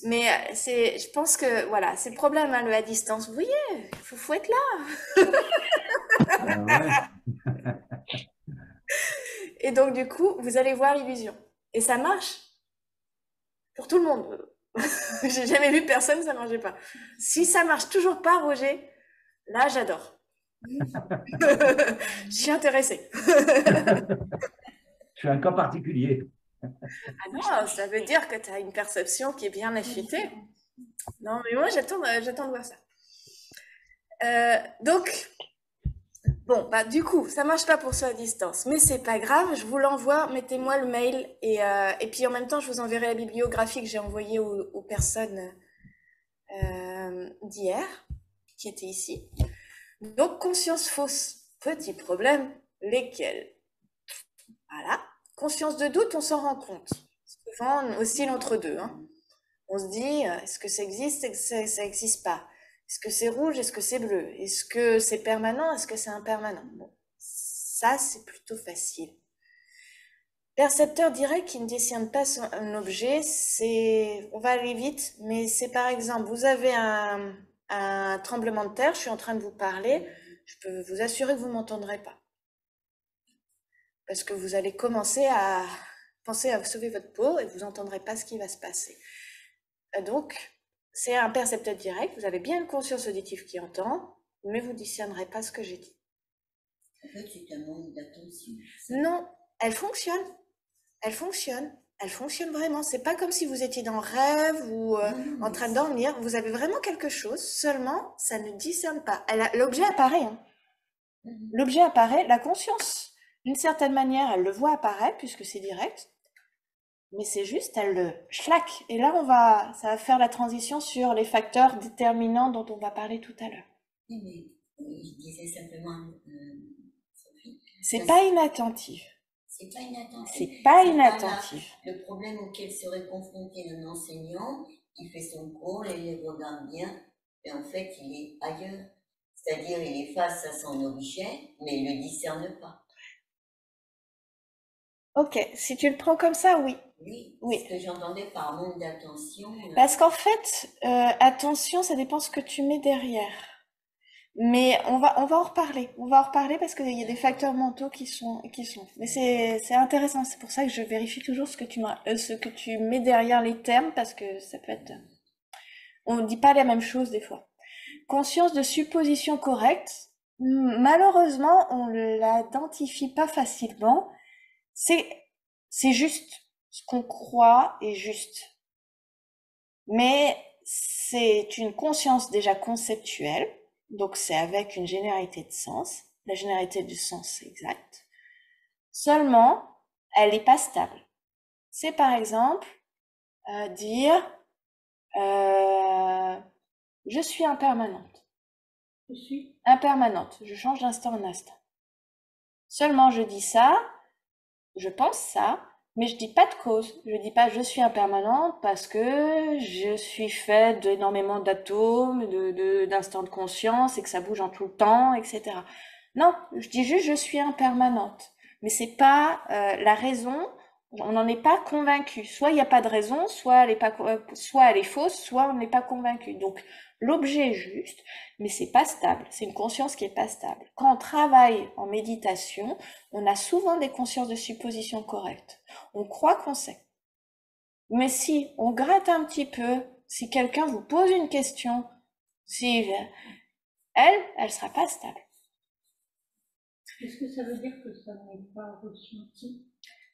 Mais je pense que voilà, c'est le problème, hein, le à distance. Vous voyez, il faut être là. Ouais. Et donc du coup, vous allez voir l'illusion. Et ça marche pour tout le monde. J'ai jamais vu personne, ça marchait pas. Si ça marche toujours pas, Roger, là j'adore. Je suis intéressée. Je suis un cas particulier. Ah non, ça veut dire que tu as une perception qui est bien affûtée. Non, mais moi j'attends de voir ça. Donc, bon, bah du coup, ça marche pas pour ça à distance, mais c'est pas grave, je vous l'envoie, mettez-moi le mail et puis en même temps, je vous enverrai la bibliographie que j'ai envoyée aux personnes d'hier qui étaient ici. Donc, conscience fausse, petit problème, lesquels? Voilà. Conscience de doute, on s'en rend compte. Souvent, on oscille entre deux. Hein. On se dit, est-ce que ça existe, est-ce que ça n'existe pas? Est-ce que c'est rouge, est-ce que c'est bleu? Est-ce que c'est permanent, est-ce que c'est impermanent? Bon, ça, c'est plutôt facile. Percepteur direct qui ne discerne pas un objet, on va aller vite, mais c'est par exemple, vous avez un tremblement de terre, je suis en train de vous parler, je peux vous assurer que vous ne m'entendrez pas. parce que vous allez commencer à penser à sauver votre peau et vous n'entendrez pas ce qui va se passer. Donc, c'est un percepteur direct, vous avez bien une conscience auditive qui entend, mais vous ne discernerez pas ce que j'ai dit. En fait, c'est un manque d'attention. Non, elle fonctionne. Elle fonctionne. Elle fonctionne vraiment. C'est pas comme si vous étiez dans le rêve ou en train de dormir. Vous avez vraiment quelque chose, seulement ça ne discerne pas. L'objet apparaît. Hein. L'objet apparaît, la conscience, d'une certaine manière, elle le voit apparaître puisque c'est direct. Mais c'est juste, elle le schlac. Et là, ça va faire la transition sur les facteurs déterminants dont on va parler tout à l'heure. Oui, mais je disais simplement, Sophie. C'est pas inattentif. C'est pas inattentif. C'est pas inattentif. Le problème auquel serait confronté un enseignant, il fait son cours, l'élève regarde bien, et en fait, il est ailleurs. C'est-à-dire, il est face à son objet, mais il ne le discerne pas. Ok, si tu le prends comme ça, oui. Oui, ce que j'entendais par manque d'attention. Parce qu'en fait, attention, ça dépend ce que tu mets derrière. Mais on va en reparler. On va en reparler parce qu'il y a des facteurs mentaux qui sont. Mais c'est intéressant. C'est pour ça que je vérifie toujours ce que tu mets derrière les termes parce que ça peut être. On ne dit pas la même chose des fois. Conscience de supposition correcte. Malheureusement, on ne l'identifie pas facilement. C'est juste. Ce qu'on croit est juste. Mais c'est une conscience déjà conceptuelle. Donc c'est avec une généralité de sens. La généralité du sens, c'est exact. Seulement, elle n'est pas stable. C'est par exemple dire je suis impermanente. Je suis impermanente. Je change d'instant en instant. Seulement, je dis ça, je pense ça, mais je dis pas de cause. Je dis pas je suis impermanente parce que je suis faite d'énormément d'atomes, d'instants de conscience et que ça bouge en tout le temps, etc. Non, je dis juste je suis impermanente. Mais c'est pas la raison, on n'en est pas convaincu. Soit il n'y a pas de raison, soit elle est fausse, soit on n'est pas convaincu. Donc l'objet est juste, mais c'est pas stable. C'est une conscience qui est pas stable. Quand on travaille en méditation, on a souvent des consciences de supposition correctes. On croit qu'on sait. Mais si on gratte un petit peu, si quelqu'un vous pose une question, elle sera pas stable. Est-ce que ça veut dire que ça n'est pas ressenti?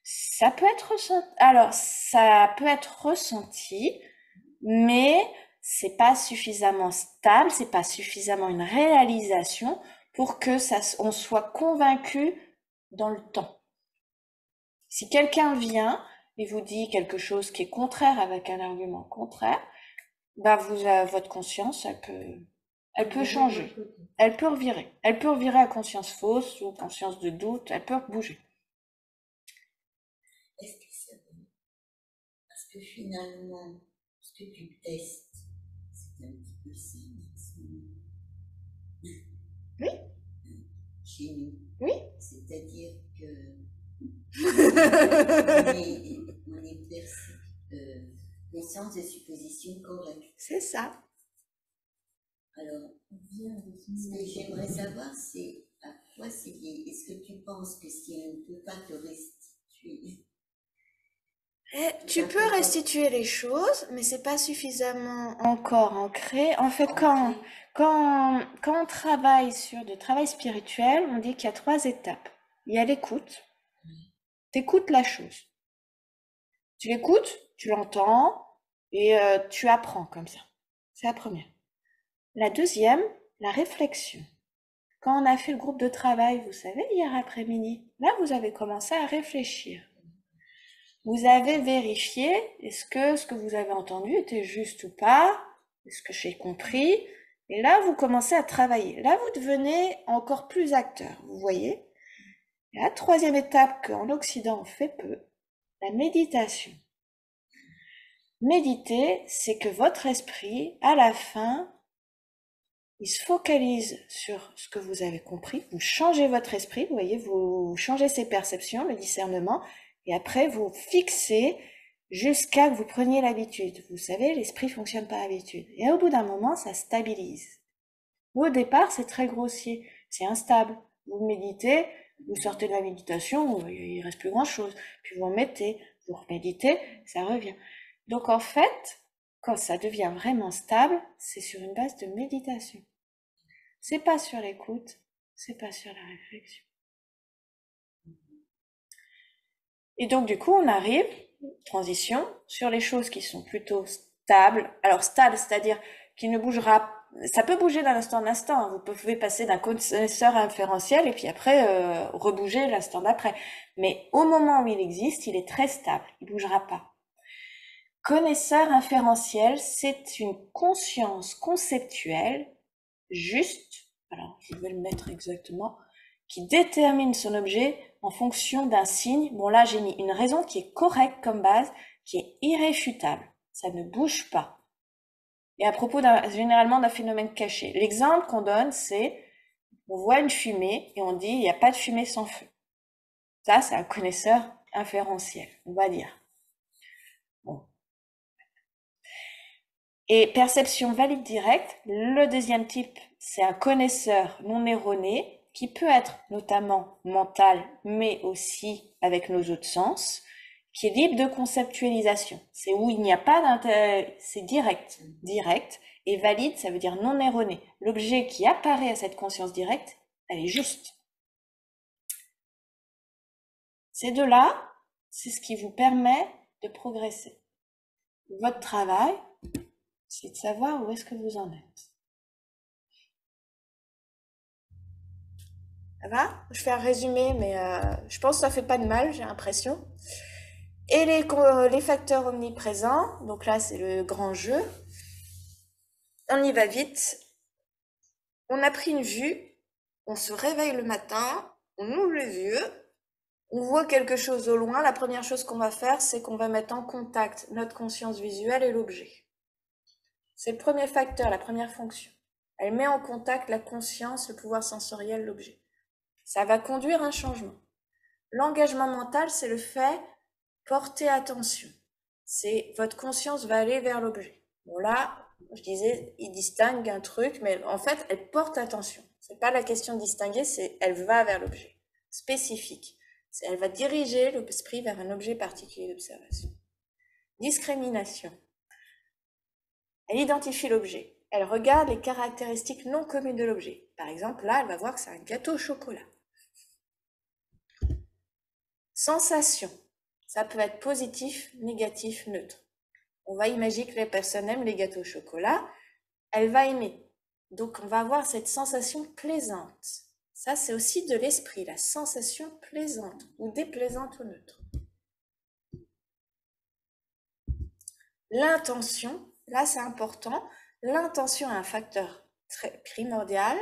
Ça peut être ressenti. Alors, ça peut être ressenti, mais c'est pas suffisamment stable, c'est pas suffisamment une réalisation pour que on soit convaincu dans le temps. Si quelqu'un vient et vous dit quelque chose qui est contraire avec un argument contraire, bah votre conscience, elle peut changer, elle peut revirer à conscience fausse ou conscience de doute, elle peut bouger. Est-ce que c'est vrai? Parce que finalement, ce que tu testes, c'est un petit peu ça. Oui. Chez nous. Oui. C'est-à-dire que on est perçu conscience de supposition correcte. C'est ça. Alors, ce que j'aimerais savoir, c'est à quoi c'est lié. Est-ce que tu penses que si on ne peut pas te restituer... Tu peux restituer les choses, mais c'est pas suffisamment encore ancré. En fait, quand on travaille sur du travail spirituel, on dit qu'il y a 3 étapes. Il y a l'écoute. T'écoutes la chose. Tu l'écoutes, tu l'entends, et tu apprends comme ça. C'est la première. La deuxième, la réflexion. Quand on a fait le groupe de travail, vous savez, hier après-midi, là, vous avez commencé à réfléchir. Vous avez vérifié, est-ce que ce que vous avez entendu était juste ou pas? Est-ce que j'ai compris? Et là, vous commencez à travailler. Là, vous devenez encore plus acteur, vous voyez? Et la troisième étape qu'en Occident on fait peu, la méditation. Méditer, c'est que votre esprit, à la fin, il se focalise sur ce que vous avez compris. Vous changez votre esprit, vous voyez, vous changez ses perceptions, le discernement, et après vous fixez jusqu'à que vous preniez l'habitude. Vous savez, l'esprit fonctionne par habitude. Et au bout d'un moment, ça stabilise. Au départ, c'est très grossier, c'est instable. Vous méditez, Vous sortez de la méditation, il reste plus grand-chose. Puis vous remettez, vous reméditez, ça revient. Donc en fait, quand ça devient vraiment stable, c'est sur une base de méditation. C'est pas sur l'écoute, c'est pas sur la réflexion. Et donc du coup, on arrive, transition, sur les choses qui sont plutôt stables. Alors stable, c'est-à-dire qui ne bougera, ça peut bouger d'un instant en instant. Vous pouvez passer d'un connaisseur inférentiel et puis après rebouger l'instant d'après. Mais au moment où il existe, il est très stable, il bougera pas. Connaisseur inférentiel, c'est une conscience conceptuelle juste, alors je vais le mettre exactement, qui détermine son objet en fonction d'un signe. Bon là j'ai mis une raison qui est correcte comme base, qui est irréfutable, ça ne bouge pas. Et à propos généralement d'un phénomène caché. L'exemple qu'on donne c'est, on voit une fumée et on dit il n'y a pas de fumée sans feu. Ça c'est un connaisseur inférentiel, on va dire. Bon. Et perception valide directe, le deuxième type c'est un connaisseur non erroné, qui peut être notamment mental, mais aussi avec nos autres sens, qui est libre de conceptualisation. C'est où il n'y a pas d'intérêt, c'est direct. Direct, et valide, ça veut dire non erroné. L'objet qui apparaît à cette conscience directe, elle est juste. Ces deux-là, c'est ce qui vous permet de progresser. Votre travail, c'est de savoir où est-ce que vous en êtes. Ça va? Je fais un résumé, mais je pense que ça fait pas de mal, j'ai l'impression. Et les facteurs omniprésents, donc là c'est le grand jeu. On y va vite. On a pris une vue, on se réveille le matin, on ouvre les yeux, on voit quelque chose au loin. La première chose qu'on va faire, c'est qu'on va mettre en contact notre conscience visuelle et l'objet. C'est le premier facteur, la première fonction. Elle met en contact la conscience, le pouvoir sensoriel, l'objet. Ça va conduire à un changement. L'engagement mental, c'est le fait porter attention. C'est votre conscience va aller vers l'objet. Bon là, je disais, il distingue un truc, mais en fait, elle porte attention. C'est pas la question de distinguer, c'est elle va vers l'objet. Spécifique. Elle va diriger l'esprit vers un objet particulier d'observation. Discrimination. Elle identifie l'objet. Elle regarde les caractéristiques non communes de l'objet. Par exemple, là, elle va voir que c'est un gâteau au chocolat. Sensation. Ça peut être positif, négatif, neutre. On va imaginer que les personnes aiment les gâteaux au chocolat. Elle va aimer. Donc, on va avoir cette sensation plaisante. Ça, c'est aussi de l'esprit, la sensation plaisante ou déplaisante ou neutre. L'intention, là, c'est important. L'intention est un facteur très primordial.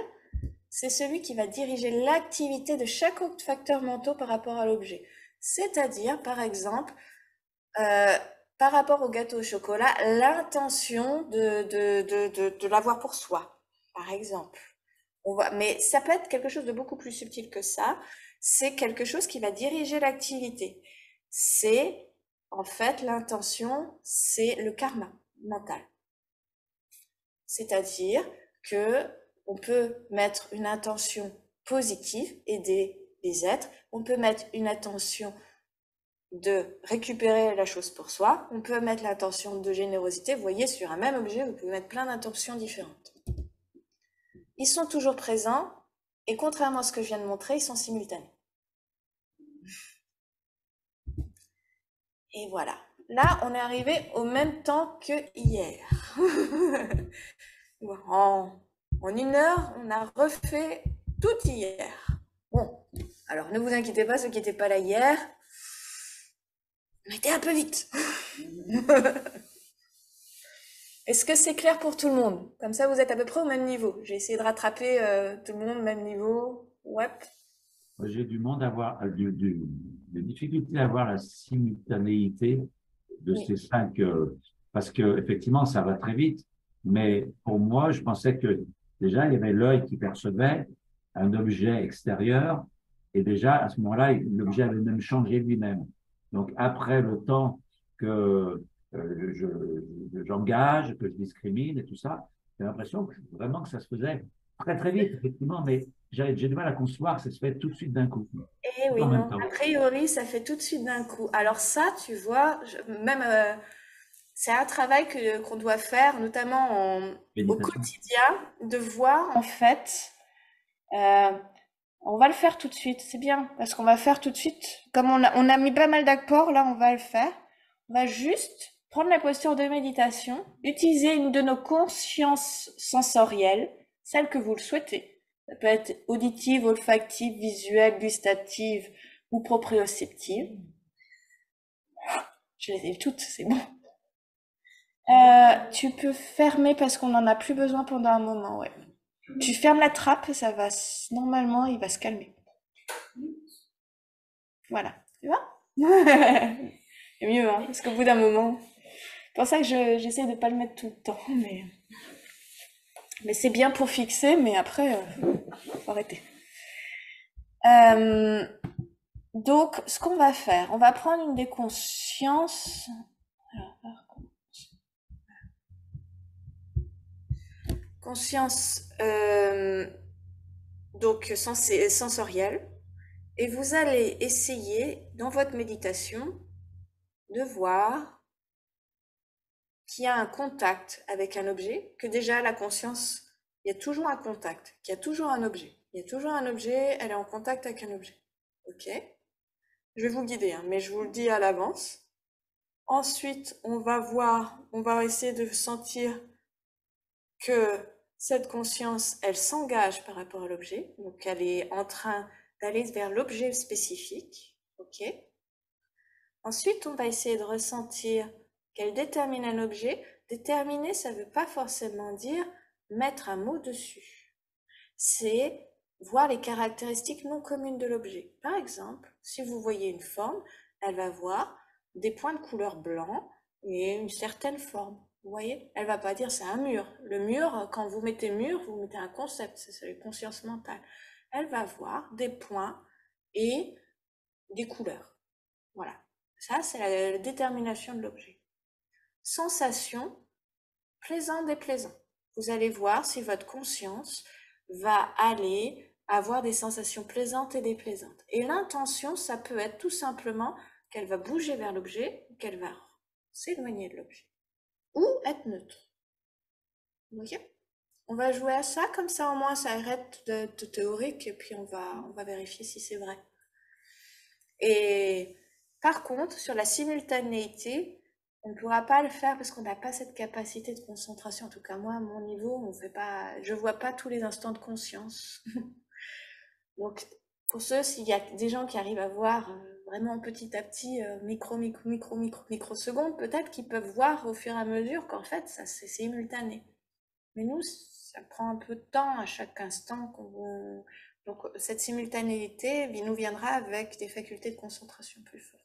C'est celui qui va diriger l'activité de chaque autre facteur mental par rapport à l'objet. C'est-à-dire, par exemple, par rapport au gâteau au chocolat, l'intention de l'avoir pour soi, par exemple. Mais ça peut être quelque chose de beaucoup plus subtil que ça. C'est quelque chose qui va diriger l'activité. C'est, en fait, l'intention, c'est le karma mental. C'est-à-dire que on peut mettre une intention positive, aider les êtres. On peut mettre une intention de récupérer la chose pour soi. On peut mettre l'intention de générosité. Vous voyez, sur un même objet, vous pouvez mettre plein d'intentions différentes. Ils sont toujours présents et contrairement à ce que je viens de montrer, ils sont simultanés. Et voilà. Là, on est arrivé au même temps que hier. En une heure, on a refait tout hier. Bon, alors ne vous inquiétez pas, ceux qui n'étaient pas là hier, on était un peu vite. Est-ce que c'est clair pour tout le monde? Comme ça, vous êtes à peu près au même niveau. J'ai essayé de rattraper tout le monde au même niveau. Ouais. J'ai du monde à avoir, des difficultés à avoir la simultanéité de ces cinq, parce que effectivement, ça va très vite. Mais pour moi, je pensais que déjà, il y avait l'œil qui percevait un objet extérieur, et déjà, à ce moment-là, l'objet avait même changé lui-même. Donc, après le temps que j'engage, que je discrimine et tout ça, j'ai l'impression que vraiment que ça se faisait très, très vite, effectivement, mais j'ai du mal à concevoir que ça se fait tout de suite d'un coup. Eh Tout oui, en même non. temps. A priori, ça fait tout de suite d'un coup. Alors ça, tu vois, même c'est un travail qu'on doit faire, notamment au Méditation. quotidien, de voir en fait. euh, on va le faire tout de suite, c'est bien, parce qu'on va faire tout de suite. Comme on a mis pas mal d'accords, là, on va le faire. On va juste prendre la posture de méditation, utiliser une de nos consciences sensorielles, celle que vous le souhaitez. Ça peut être auditive, olfactive, visuelle, gustative ou proprioceptive. Je les ai toutes, c'est bon. Tu peux fermer parce qu'on n'en a plus besoin pendant un moment, ouais. Tu fermes la trappe, ça va, normalement, il va se calmer. Voilà, tu vois? C'est mieux, hein, parce qu'au bout d'un moment, c'est pour ça que j'essaie de pas le mettre tout le temps, mais c'est bien pour fixer, mais après, faut arrêter. Donc, ce qu'on va faire, on va prendre une des consciences. Conscience donc sensorielle, et vous allez essayer dans votre méditation de voir qu'il y a un contact avec un objet, que déjà la conscience, il y a toujours un contact, qu'il y a toujours un objet. Il y a toujours un objet, elle est en contact avec un objet. Ok? Je vais vous guider, hein, mais je vous le dis à l'avance. Ensuite, on va essayer de sentir que cette conscience, elle s'engage par rapport à l'objet, donc elle est en train d'aller vers l'objet spécifique, ok? Ensuite, on va essayer de ressentir qu'elle détermine un objet. Déterminer, ça ne veut pas forcément dire mettre un mot dessus. C'est voir les caractéristiques non communes de l'objet. Par exemple, si vous voyez une forme, elle va voir des points de couleur blanc et une certaine forme. Vous voyez? Elle va pas dire c'est un mur. Le mur, quand vous mettez mur, vous mettez un concept, c'est la conscience mentale. Elle va voir des points et des couleurs. Voilà. Ça, c'est la détermination de l'objet. Sensation, plaisant, déplaisant. Vous allez voir si votre conscience va aller avoir des sensations plaisantes et déplaisantes. Et l'intention, ça peut être tout simplement qu'elle va bouger vers l'objet, qu'elle va s'éloigner de l'objet. Ou être neutre. Vous voyez? On va jouer à ça, comme ça au moins ça arrête de théorique, et puis on va vérifier si c'est vrai. Et par contre, sur la simultanéité, on ne pourra pas le faire parce qu'on n'a pas cette capacité de concentration. En tout cas, moi, à mon niveau, je vois pas tous les instants de conscience. Donc, pour ceux, s'il y a des gens qui arrivent à voir vraiment petit à petit, microsecondes, peut-être qu'ils peuvent voir au fur et à mesure qu'en fait, ça c'est simultané. Mais nous, ça prend un peu de temps à chaque instant. Donc, cette simultanéité nous viendra avec des facultés de concentration plus fortes.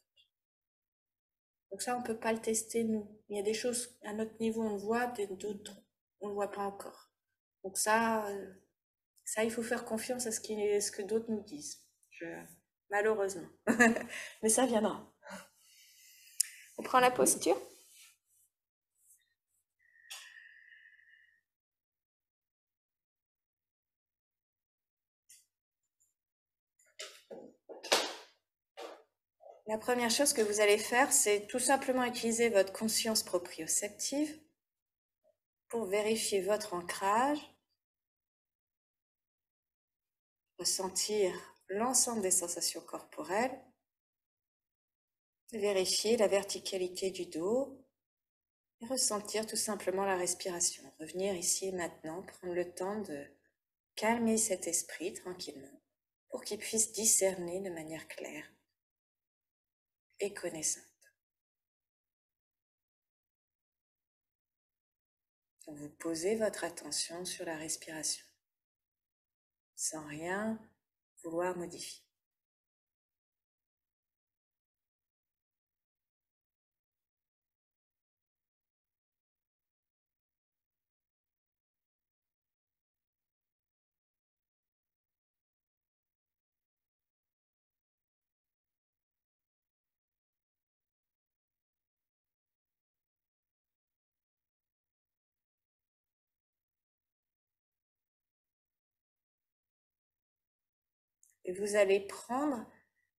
Donc ça, on ne peut pas le tester, nous. Il y a des choses à notre niveau, on le voit, d'autres, on ne le voit pas encore. Donc ça, il faut faire confiance à ce que d'autres nous disent. Malheureusement. Mais ça viendra. On prend la posture. La première chose que vous allez faire, c'est tout simplement utiliser votre conscience proprioceptive pour vérifier votre ancrage, ressentir l'ensemble des sensations corporelles, vérifier la verticalité du dos et ressentir tout simplement la respiration. Revenir ici et maintenant, prendre le temps de calmer cet esprit tranquillement pour qu'il puisse discerner de manière claire et connaissante. Vous posez votre attention sur la respiration, sans rien vouloir modifier. Et vous allez prendre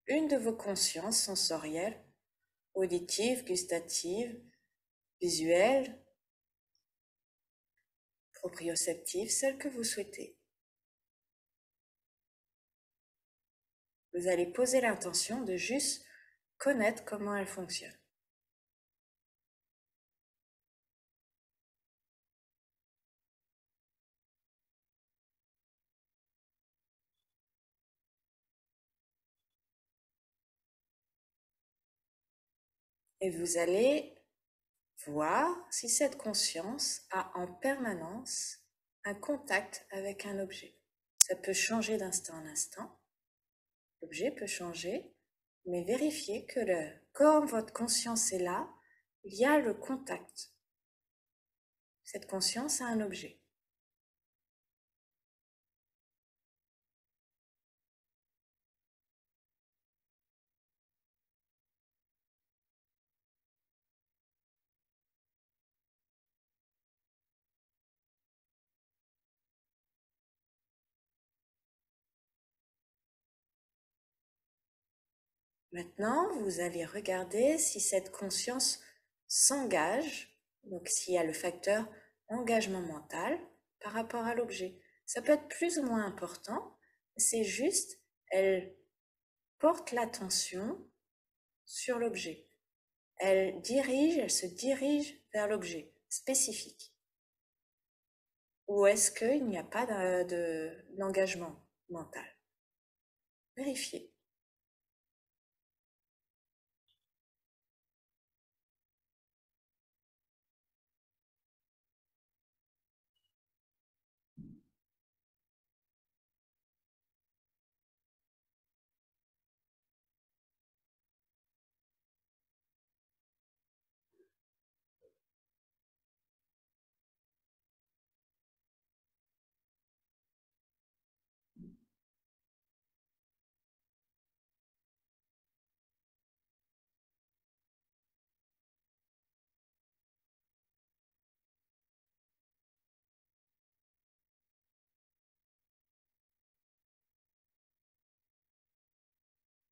une de vos consciences sensorielles, auditives, gustatives, visuelles, proprioceptives, celle que vous souhaitez. Vous allez poser l'intention de juste connaître comment elle fonctionne. Et vous allez voir si cette conscience a en permanence un contact avec un objet. Ça peut changer d'instant en instant. L'objet peut changer, mais vérifiez que quand votre conscience est là, il y a le contact. Cette conscience a un objet. Maintenant, vous allez regarder si cette conscience s'engage, donc s'il y a le facteur engagement mental par rapport à l'objet. Ça peut être plus ou moins important, c'est juste, elle porte l'attention sur l'objet. Elle se dirige vers l'objet spécifique. Ou est-ce qu'il n'y a pas d'engagement mental? Vérifiez.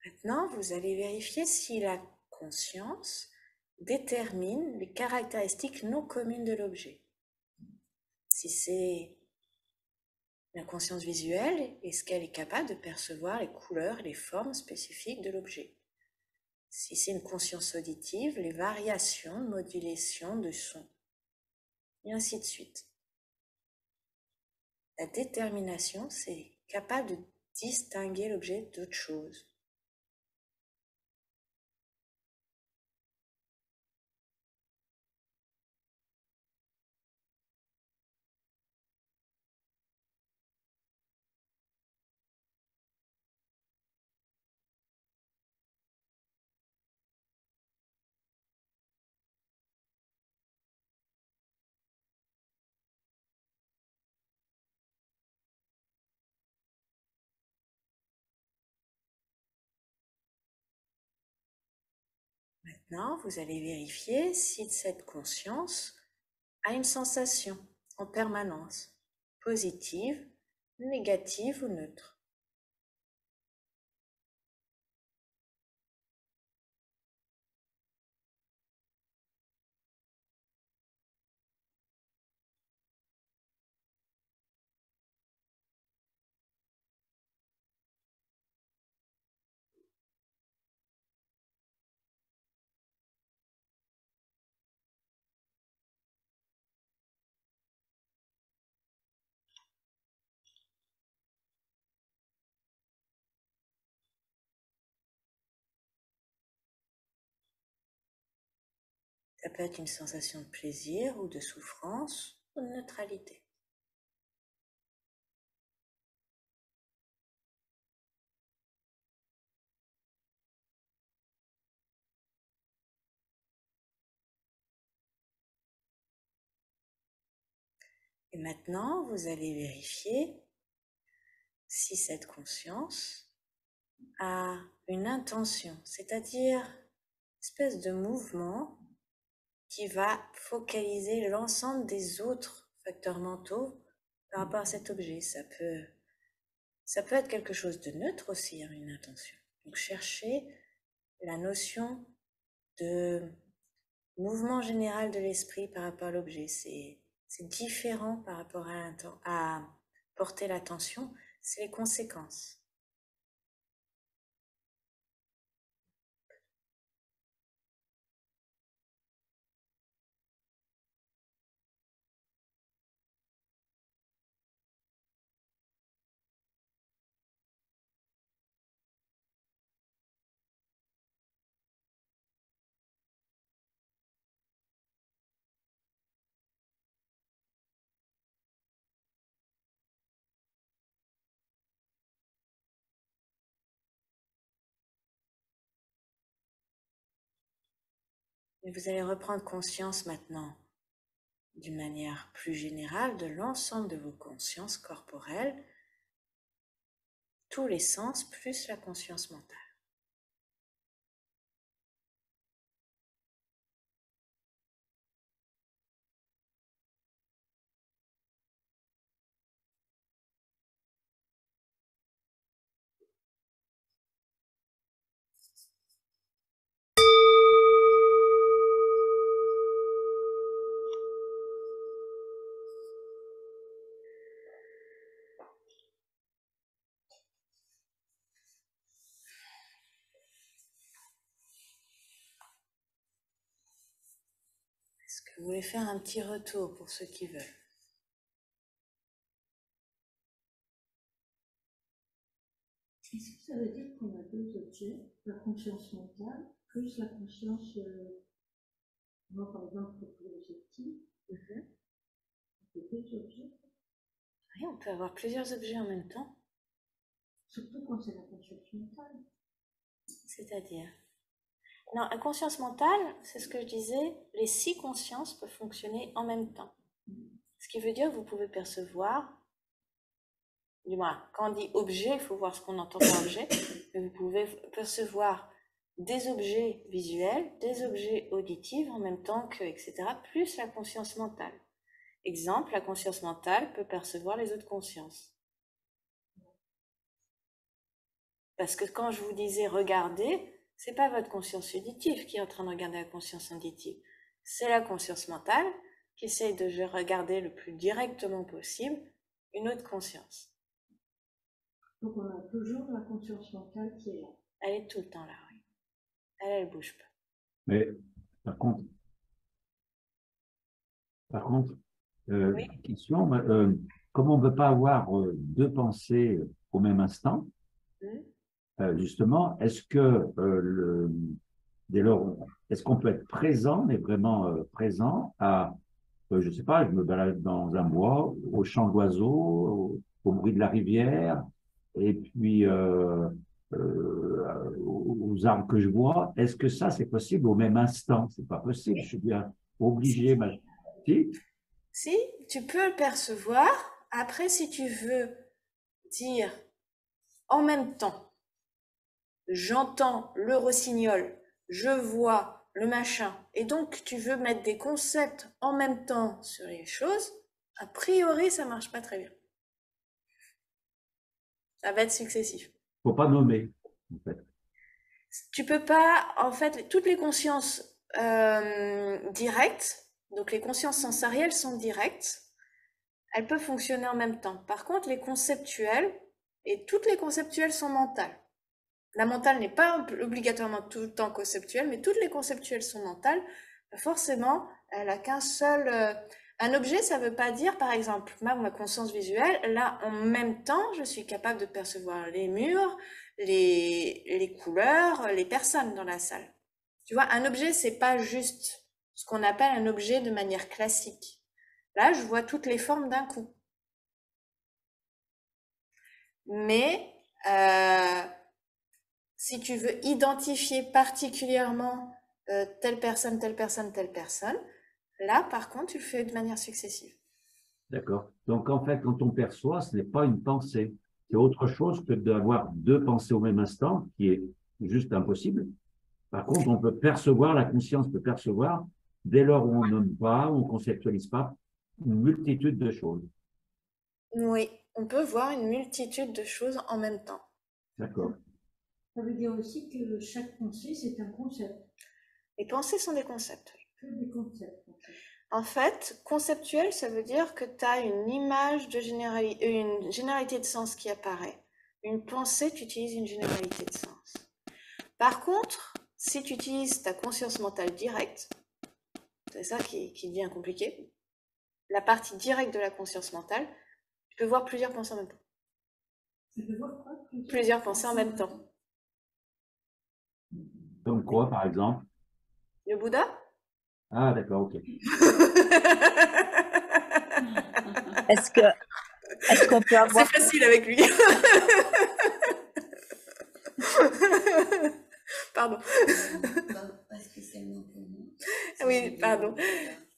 Maintenant, vous allez vérifier si la conscience détermine les caractéristiques non communes de l'objet. Si c'est la conscience visuelle, est-ce qu'elle est capable de percevoir les couleurs et les formes spécifiques de l'objet? Si c'est une conscience auditive, les variations, modulations de son, et ainsi de suite. La détermination, c'est capable de distinguer l'objet d'autre chose. Maintenant, vous allez vérifier si cette conscience a une sensation en permanence, positive, négative ou neutre. Ça peut être une sensation de plaisir ou de souffrance ou de neutralité. Et maintenant, vous allez vérifier si cette conscience a une intention, c'est-à-dire une espèce de mouvement qui va focaliser l'ensemble des autres facteurs mentaux par rapport à cet objet. Ça peut Ça peut être quelque chose de neutre aussi, hein, une intention. Donc cherchez la notion de mouvement général de l'esprit par rapport à l'objet. C'est différent par rapport à porter l'attention, c'est les conséquences. Et vous allez reprendre conscience maintenant d'une manière plus générale de l'ensemble de vos consciences corporelles, tous les sens plus la conscience mentale. Est-ce que vous voulez faire un petit retour pour ceux qui veulent? Est-ce que ça veut dire qu'on a deux objets, la conscience mentale plus la conscience, moi par exemple, pour l'objectif, c'est deux objets? Oui, on peut avoir plusieurs objets en même temps. Surtout quand c'est la conscience mentale. C'est-à-dire? Non, la conscience mentale, c'est ce que je disais, les 6 consciences peuvent fonctionner en même temps. Ce qui veut dire que vous pouvez percevoir, du moins, quand on dit objet, il faut voir ce qu'on entend par objet, mais vous pouvez percevoir des objets visuels, des objets auditifs en même temps que, etc., plus la conscience mentale. Exemple, la conscience mentale peut percevoir les autres consciences. Parce que quand je vous disais regarder, c'est pas votre conscience auditive qui est en train de regarder la conscience auditive. C'est la conscience mentale qui essaye de regarder le plus directement possible une autre conscience. Donc on a toujours la conscience mentale qui est là. Elle est tout le temps là, oui. Elle bouge pas. Mais par contre, Oui. question, comme on ne peut pas avoir deux pensées au même instant, justement, est-ce que dès lors, est-ce qu'on peut être présent, mais vraiment présent à, je ne sais pas, je me balade dans un bois, au chant d'oiseaux, au bruit de la rivière, et puis aux arbres que je vois. Est-ce que ça, c'est possible au même instant? C'est pas possible, je suis bien obligé. Si, tu peux le percevoir. Après, si tu veux dire en même temps, j'entends le rossignol, je vois le machin, et donc tu veux mettre des concepts en même temps sur les choses, a priori, ça marche pas très bien. Ça va être successif. Faut pas nommer, en fait. Tu peux pas, en fait, toutes les consciences directes, donc les consciences sensorielles sont directes, elles peuvent fonctionner en même temps. Par contre, les conceptuelles, et toutes les conceptuelles sont mentales. La mentale n'est pas obligatoirement tout le temps conceptuelle, mais toutes les conceptuelles sont mentales. Forcément, elle a qu'un seul... un objet, ça veut pas dire, par exemple, ma conscience visuelle, là, en même temps, je suis capable de percevoir les murs, les couleurs, les personnes dans la salle. Tu vois, un objet, c'est pas juste ce qu'on appelle un objet de manière classique. Là, je vois toutes les formes d'un coup. Mais si tu veux identifier particulièrement telle personne, là, par contre, tu le fais de manière successive. D'accord. Donc, en fait, quand on perçoit, ce n'est pas une pensée. C'est autre chose que d'avoir deux pensées au même instant, qui est juste impossible. Par contre, on peut percevoir, la conscience peut percevoir, dès lors où on nomme pas, on ne conceptualise pas, une multitude de choses. Oui, on peut voir une multitude de choses en même temps. D'accord. Ça veut dire aussi que chaque pensée, c'est un concept. Les pensées sont des concepts. Que des concepts, en fait. En fait, conceptuel, ça veut dire que tu as une image de une généralité de sens qui apparaît. Une pensée, tu utilises une généralité de sens. Par contre, si tu utilises ta conscience mentale directe, c'est ça qui devient compliqué, la partie directe de la conscience mentale, tu peux voir plusieurs pensées en même temps. Tu peux voir quoi? Plusieurs pensées en même temps. Comme quoi, par exemple? Le Bouddha? Ah, d'accord, ok. Est-ce qu'on peut C'est avoir... facile avec lui. Pardon. Pas spécialement pour moi. Oui, pardon.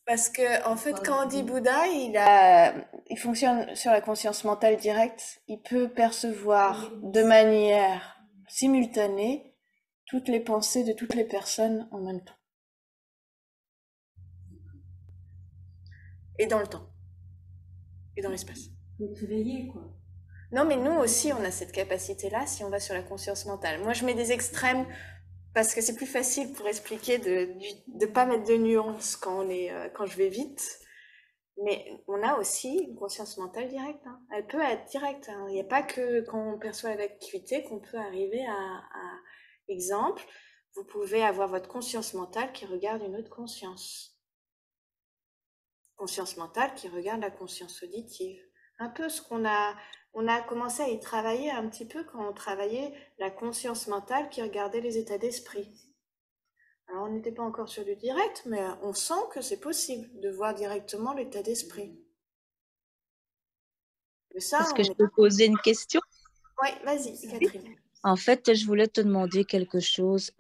Parce que, en fait, quand on dit Bouddha, il fonctionne sur la conscience mentale directe. Il peut percevoir de manière simultanée toutes les pensées de toutes les personnes en même temps. Et dans le temps. Et dans l'espace. Faut être éveillé, quoi. Non, mais nous aussi, on a cette capacité-là si on va sur la conscience mentale. Moi, je mets des extrêmes parce que c'est plus facile pour expliquer de pas mettre de nuances quand je vais vite. Mais on a aussi une conscience mentale directe. Hein. Elle peut être directe. Hein. Il n'y a pas que quand on perçoit l'activité qu'on peut arriver à... Exemple, vous pouvez avoir votre conscience mentale qui regarde une autre conscience. Conscience mentale qui regarde la conscience auditive. Un peu ce qu'on a... On a commencé à y travailler un petit peu quand on travaillait la conscience mentale qui regardait les états d'esprit. Alors, on n'était pas encore sur du direct, mais on sent que c'est possible de voir directement l'état d'esprit. Mais ça, Est-ce que je peux poser une question? Oui, vas-y, Catherine. En fait, je voulais te demander quelque chose.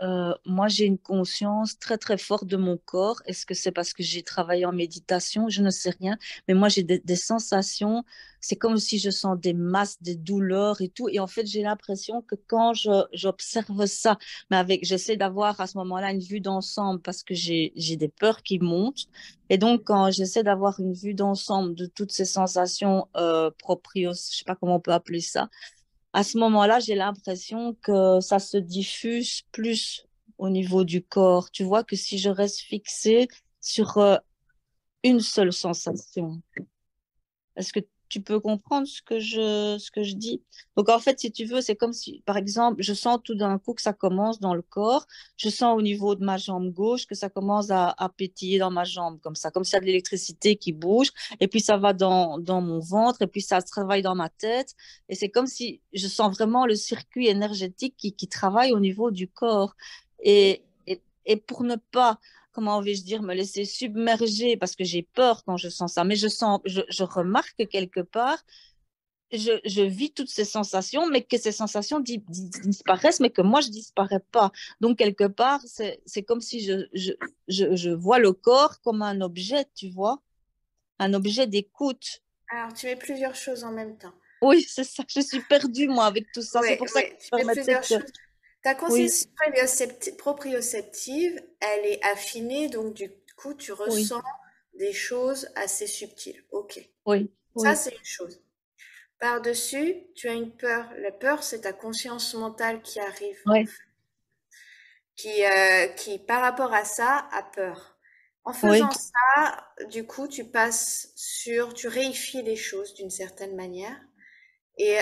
Moi, j'ai une conscience très, très forte de mon corps. Est-ce que c'est parce que j'ai travaillé en méditation? Je ne sais rien. Mais moi, j'ai des sensations. C'est comme si je sens des masses, des douleurs et tout. Et en fait, j'ai l'impression que quand j'observe ça, mais j'essaie d'avoir à ce moment-là une vue d'ensemble parce que j'ai des peurs qui montent. Et donc, quand j'essaie d'avoir une vue d'ensemble de toutes ces sensations proprios, je ne sais pas comment on peut appeler ça, à ce moment-là, j'ai l'impression que ça se diffuse plus au niveau du corps. Tu vois que si je reste fixée sur une seule sensation, est-ce que tu peux comprendre ce que je dis? Donc, en fait, si tu veux, c'est comme si, par exemple, je sens tout d'un coup que ça commence dans le corps. Je sens au niveau de ma jambe gauche que ça commence à pétiller dans ma jambe, comme s'il y a de l'électricité qui bouge. Et puis, ça va dans mon ventre. Et puis, ça travaille dans ma tête. Et c'est comme si je sens vraiment le circuit énergétique qui travaille au niveau du corps. Et pour ne pas comment vais-je dire, me laisser submerger parce que j'ai peur quand je sens ça. Mais je remarque quelque part, je vis toutes ces sensations, mais que ces sensations disparaissent, mais que moi, je disparais pas. Donc, quelque part, c'est comme si je vois le corps comme un objet, tu vois, un objet d'écoute. Alors, tu mets plusieurs choses en même temps. Oui, c'est ça. Je suis perdue, moi, avec tout ça. Oui, C'est pour ça que tu je mets permettais plusieurs choses. Ta Oui, conscience proprioceptive, elle est affinée, donc du coup, tu oui, ressens des choses assez subtiles. Ok. oui, Ça, oui, c'est une chose. Par-dessus, tu as une peur. La peur, c'est ta conscience mentale qui arrive, oui, qui, par rapport à ça, a peur. En oui, faisant ça, du coup, tu réifies les choses d'une certaine manière. Et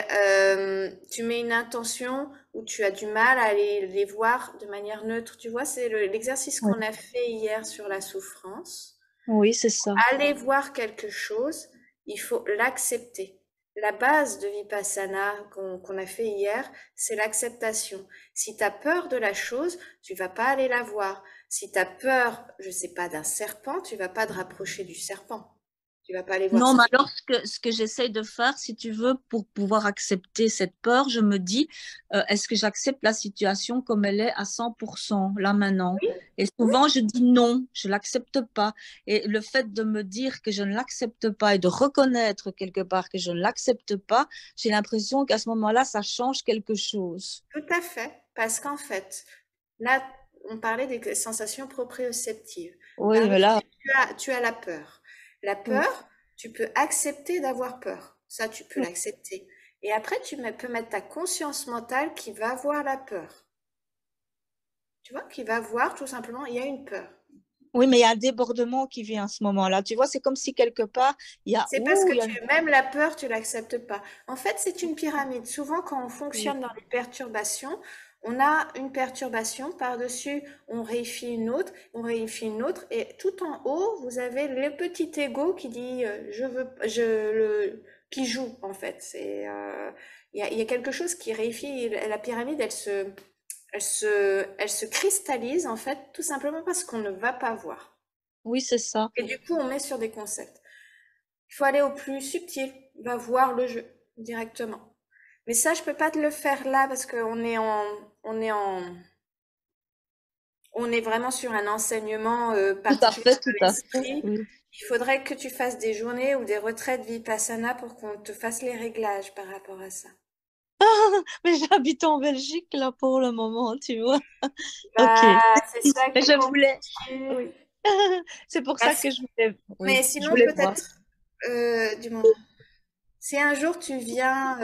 tu mets une intention où tu as du mal à les voir de manière neutre. Tu vois, c'est l'exercice oui, qu'on a fait hier sur la souffrance. oui, c'est ça. Aller voir quelque chose, il faut l'accepter. La base de Vipassana qu'on a fait hier, c'est l'acceptation. Si tu as peur de la chose, tu vas pas aller la voir. Si tu as peur, je sais pas, d'un serpent, tu vas pas te rapprocher du serpent. Tu vas pas aller voir Non, ça. mais alors ce que j'essaye de faire, si tu veux, pour pouvoir accepter cette peur, je me dis, est-ce que j'accepte la situation comme elle est à 100% là maintenant? Et souvent, je dis non, je l'accepte pas. Et le fait de me dire que je ne l'accepte pas et de reconnaître quelque part que je ne l'accepte pas, j'ai l'impression qu'à ce moment-là, ça change quelque chose. Tout à fait, parce qu'en fait, là, on parlait des sensations proprioceptives. Oui, mais Par-dessus, là, tu as la peur. La oui, peur, tu peux accepter d'avoir peur. Ça, tu peux l'accepter. Et après, peux mettre ta conscience mentale qui va voir la peur. Tu vois, qui va voir tout simplement, il y a une peur. Oui, mais il y a un débordement qui vient à ce moment-là. Tu vois, c'est comme si quelque part, il y a... C'est parce que même la peur, tu l'acceptes pas. En fait, c'est une pyramide. Souvent, quand on fonctionne dans les perturbations, on a une perturbation, par-dessus, on réifie une autre, et tout en haut, vous avez le petit ego qui dit qui joue, en fait. Il y a quelque chose qui réifie la pyramide, elle se cristallise, en fait, tout simplement parce qu'on ne va pas voir. Oui, c'est ça. Et du coup, on met sur des concepts. Il faut aller au plus subtil, va voir le jeu directement. Mais ça, je peux pas te le faire là parce qu'on est vraiment sur un enseignement particulier de l'esprit. Oui. Il faudrait que tu fasses des journées ou des retraites Vipassana pour qu'on te fasse les réglages par rapport à ça. Mais j'habite en Belgique là pour le moment, tu vois. Bah, Ok. c'est ça Mais que je voulais. Oui. C'est pour ça que je voulais. Oui, Mais je sinon, voulais voir. peut-être, du moment. Si un jour tu viens,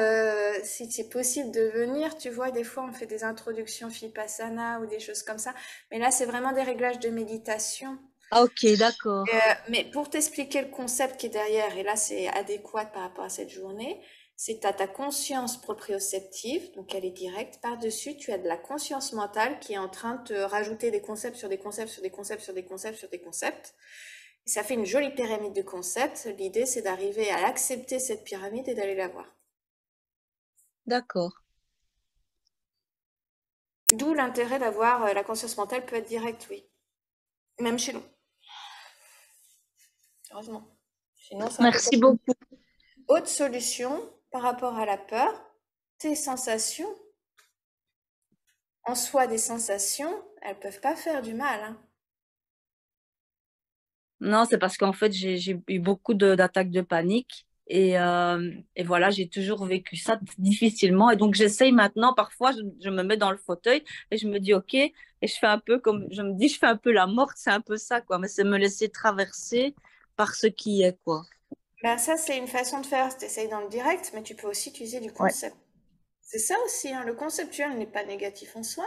si c'est possible de venir, tu vois, des fois on fait des introductions Vipassana ou des choses comme ça. Mais là, c'est vraiment des réglages de méditation. Ah, ok, d'accord. Mais pour t'expliquer le concept qui est derrière, et là c'est adéquat par rapport à cette journée, c'est que tu as ta conscience proprioceptive, donc elle est directe. Par-dessus, tu as de la conscience mentale qui est en train de te rajouter des concepts sur des concepts, sur des concepts, sur des concepts, sur des concepts. Et ça fait une jolie pyramide de concepts. L'idée, c'est d'arriver à accepter cette pyramide et d'aller la voir. D'accord. D'où l'intérêt d'avoir la conscience mentale peut être directe, oui. Même chez nous. Heureusement. Sinon, ça Merci beaucoup. Autre solution par rapport à la peur, tes sensations. En soi, des sensations, elles peuvent pas faire du mal, hein. Non, c'est parce qu'en fait, j'ai eu beaucoup d'attaques de panique et voilà, j'ai toujours vécu ça difficilement. Et donc, j'essaye maintenant, parfois, je me mets dans le fauteuil et je me dis, OK, et je fais un peu comme, je me dis, je fais un peu la morte, c'est un peu ça, quoi. Mais c'est me laisser traverser par ce qui est, quoi. Ben ça, c'est une façon de faire. Tu essayes dans le direct, mais tu peux aussi utiliser du concept. C'est ça aussi, hein, le conceptuel n'est pas négatif en soi.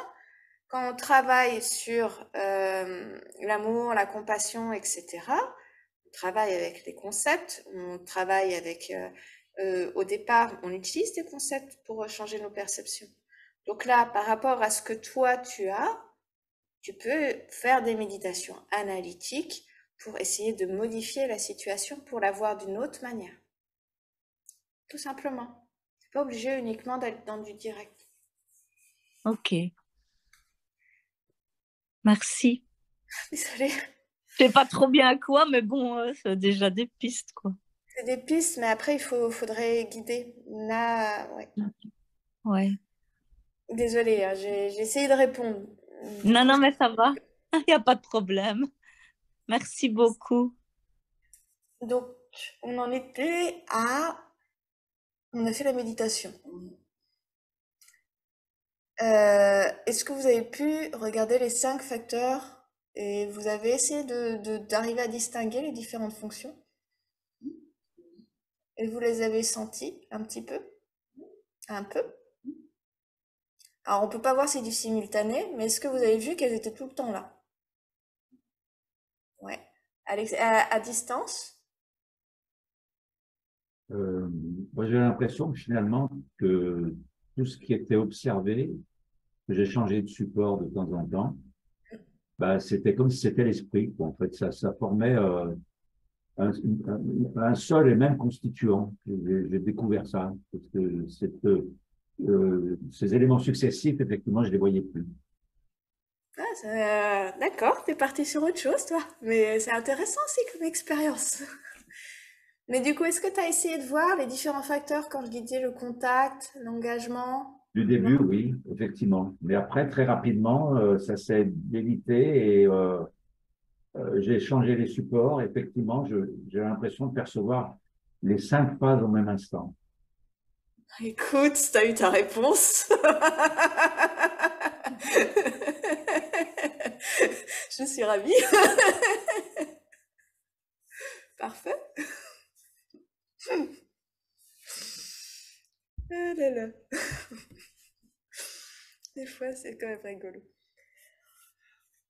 Quand on travaille sur l'amour, la compassion, etc., on travaille avec les concepts, on travaille avec, au départ, on utilise des concepts pour changer nos perceptions. Donc là, par rapport à ce que toi tu as, tu peux faire des méditations analytiques pour essayer de modifier la situation pour la voir d'une autre manière. Tout simplement. C'est pas obligé uniquement d'être dans du direct. Ok. Merci. Désolée. Je sais pas trop bien à quoi, mais bon, c'est déjà des pistes, quoi. C'est des pistes, mais après, faudrait guider. Là, ouais. Ouais. Désolée, hein, j'ai essayé de répondre. Non, mais ça va. Il n'y a pas de problème. Merci beaucoup. Donc, on en était à... On a fait la méditation. Est-ce que vous avez pu regarder les 5 facteurs et vous avez essayé d'arriver à distinguer les différentes fonctions? Et vous les avez senties un petit peu? Un peu? Alors, on peut pas voir si c'est du simultané, mais est-ce que vous avez vu qu'elles étaient tout le temps là? Ouais. À distance? Moi, j'ai l'impression que finalement, que tout ce qui était observé, que j'ai changé de support de temps en temps, bah, c'était comme si c'était l'esprit, quoi. En fait, ça formait un seul et même constituant. J'ai découvert ça, parce que ces éléments successifs, effectivement, je les voyais plus. Ah, d'accord, t'es parti sur autre chose, toi. Mais c'est intéressant aussi comme expérience. Mais du coup, est-ce que tu as essayé de voir les différents facteurs quand je disais le contact, l'engagement? Du début, oui, effectivement. Mais après, très rapidement, ça s'est délité et j'ai changé les supports. Effectivement, j'ai l'impression de percevoir les 5 phases au même instant. Écoute, t'as eu ta réponse. Je suis ravie. Parfait. Ah là là. Des fois, c'est quand même rigolo.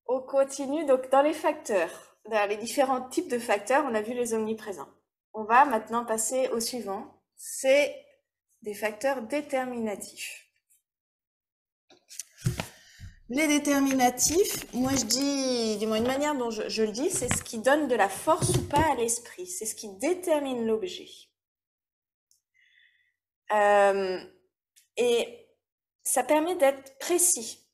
On continue donc dans les facteurs. Dans les différents types de facteurs, on a vu les omniprésents. On va maintenant passer au suivant. C'est des facteurs déterminatifs. Les déterminatifs, moi je dis, du moins une manière dont je le dis, c'est ce qui donne de la force ou pas à l'esprit. C'est ce qui détermine l'objet. Et ça permet d'être précis.